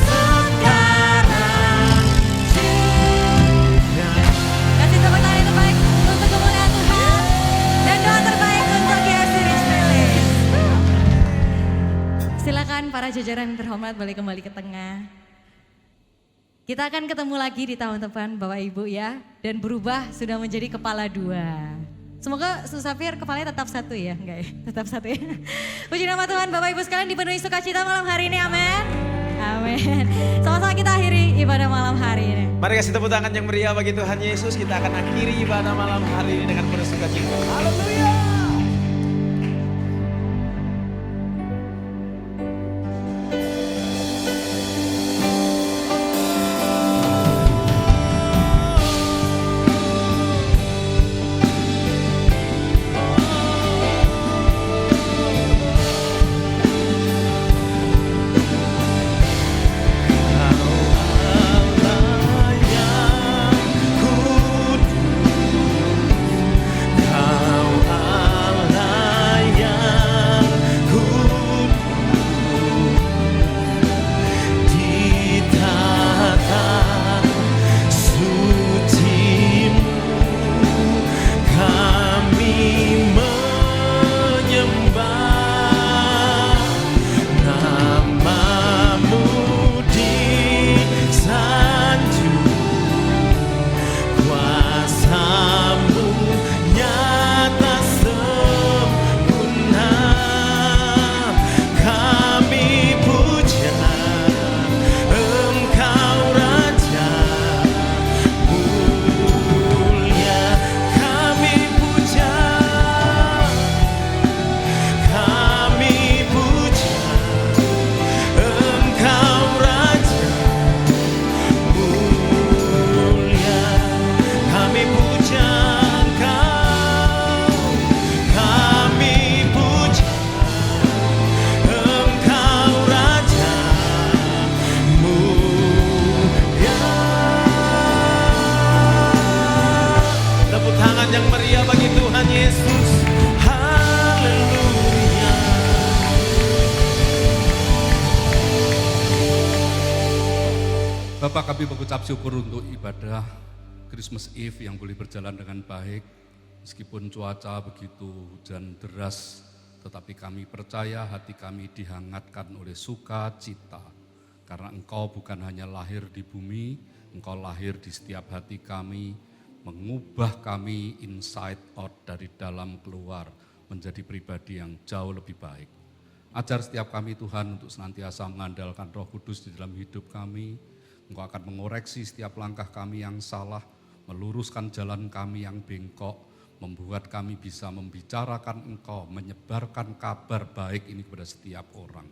sekarang juga. Kasih tepuk tangan yang terbaik untuk kemuliaan Tuhan dan doa terbaik untuk KFC Rich Palace. Silakan para jajaran yang terhormat boleh kembali ke tengah. Kita akan ketemu lagi di tahun depan Bapak Ibu ya. Dan berubah sudah menjadi kepala 2. Semoga Xavier kepalanya tetap satu ya. Enggak ya, tetap satu ya. Puji nama Tuhan, Bapak Ibu sekalian dipenuhi sukacita malam hari ini, amin. Amin. Sama-sama kita akhiri ibadah malam hari ini. Mari kasih tepuk tangan yang meriah bagi Tuhan Yesus. Kita akan akhiri ibadah malam hari ini dengan penuh sukacita. Haleluya. Yesus. Haleluya. Bapak, kami mengucap syukur untuk ibadah Christmas Eve yang boleh berjalan dengan baik. Meskipun cuaca begitu hujan deras, tetapi kami percaya hati kami dihangatkan oleh sukacita. Karena Engkau bukan hanya lahir di bumi, Engkau lahir di setiap hati kami, mengubah kami inside out, dari dalam keluar, menjadi pribadi yang jauh lebih baik. Ajar setiap kami Tuhan untuk senantiasa mengandalkan Roh Kudus di dalam hidup kami. Engkau akan mengoreksi setiap langkah kami yang salah, meluruskan jalan kami yang bengkok, membuat kami bisa membicarakan Engkau, menyebarkan kabar baik ini kepada setiap orang.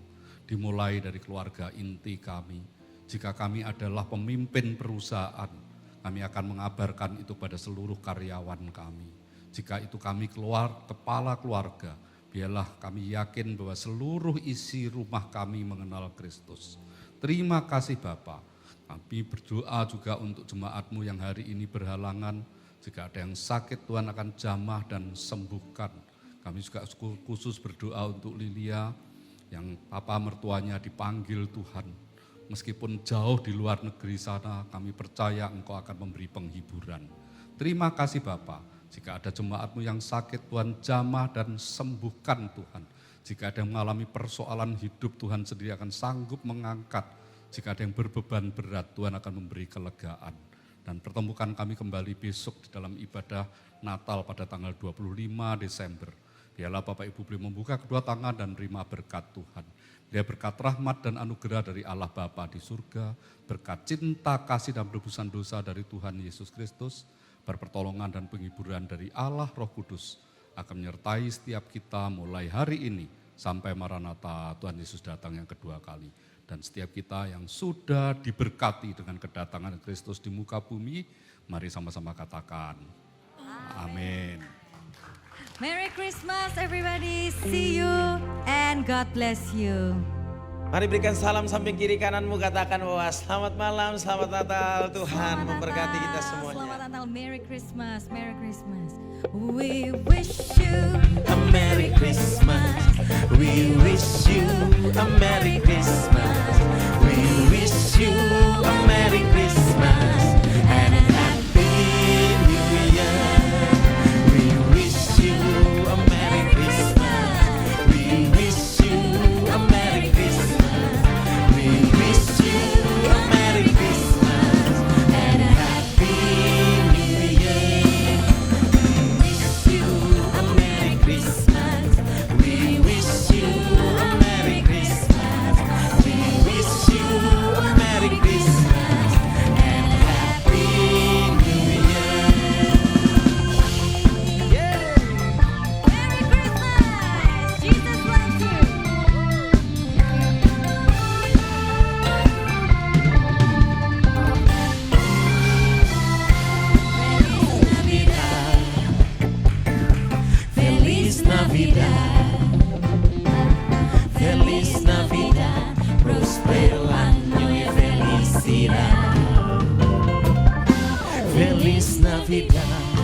Dimulai dari keluarga inti kami. Jika kami adalah pemimpin perusahaan, kami akan mengabarkan itu pada seluruh karyawan kami. Jika itu kami kepala keluarga, biarlah kami yakin bahwa seluruh isi rumah kami mengenal Kristus. Terima kasih Bapa. Kami berdoa juga untuk jemaat-Mu yang hari ini berhalangan. Jika ada yang sakit, Tuhan akan jamah dan sembuhkan. Kami juga khusus berdoa untuk Lilia yang papa mertuanya dipanggil Tuhan. Meskipun jauh di luar negeri sana, kami percaya Engkau akan memberi penghiburan. Terima kasih Bapa. Jika ada jemaat-Mu yang sakit, Tuhan jamah dan sembuhkan Tuhan. Jika ada yang mengalami persoalan hidup, Tuhan sendiri akan sanggup mengangkat. Jika ada yang berbeban berat, Tuhan akan memberi kelegaan. Dan pertemukan kami kembali besok di dalam ibadah Natal pada tanggal 25 Desember. Biarlah Bapak Ibu boleh membuka kedua tangan dan menerima berkat Tuhan. Dia berkat rahmat dan anugerah dari Allah Bapa di surga, berkat cinta, kasih dan penebusan dosa dari Tuhan Yesus Kristus, pertolongan dan penghiburan dari Allah Roh Kudus akan menyertai setiap kita mulai hari ini sampai Maranatha Tuhan Yesus datang yang kedua kali. Dan setiap kita yang sudah diberkati dengan kedatangan Kristus di muka bumi, mari sama-sama katakan, amin. Merry Christmas everybody, see you and God bless you. Mari berikan salam samping kiri kananmu, katakan bahwa selamat malam, selamat Natal, Tuhan Selamat memberkati Natal, kita semuanya. Selamat Natal, Merry Christmas, Merry Christmas. We wish you A Merry Christmas, we wish you a Merry Christmas, we wish you a Merry Christmas and a Happy New Year. We wish you a Merry Christmas, we wish you a Merry Christmas, we wish you a Merry Christmas and a Happy New Year. Wish you a Merry Christmas, we wish you a Merry Christmas, we wish you a Merry Christmas and a Happy New Year. Yeah. Merry Christmas. Jesus loves you. Feliz Navidad, Feliz Navidad, prospero año y felicidad. Feliz Navidad,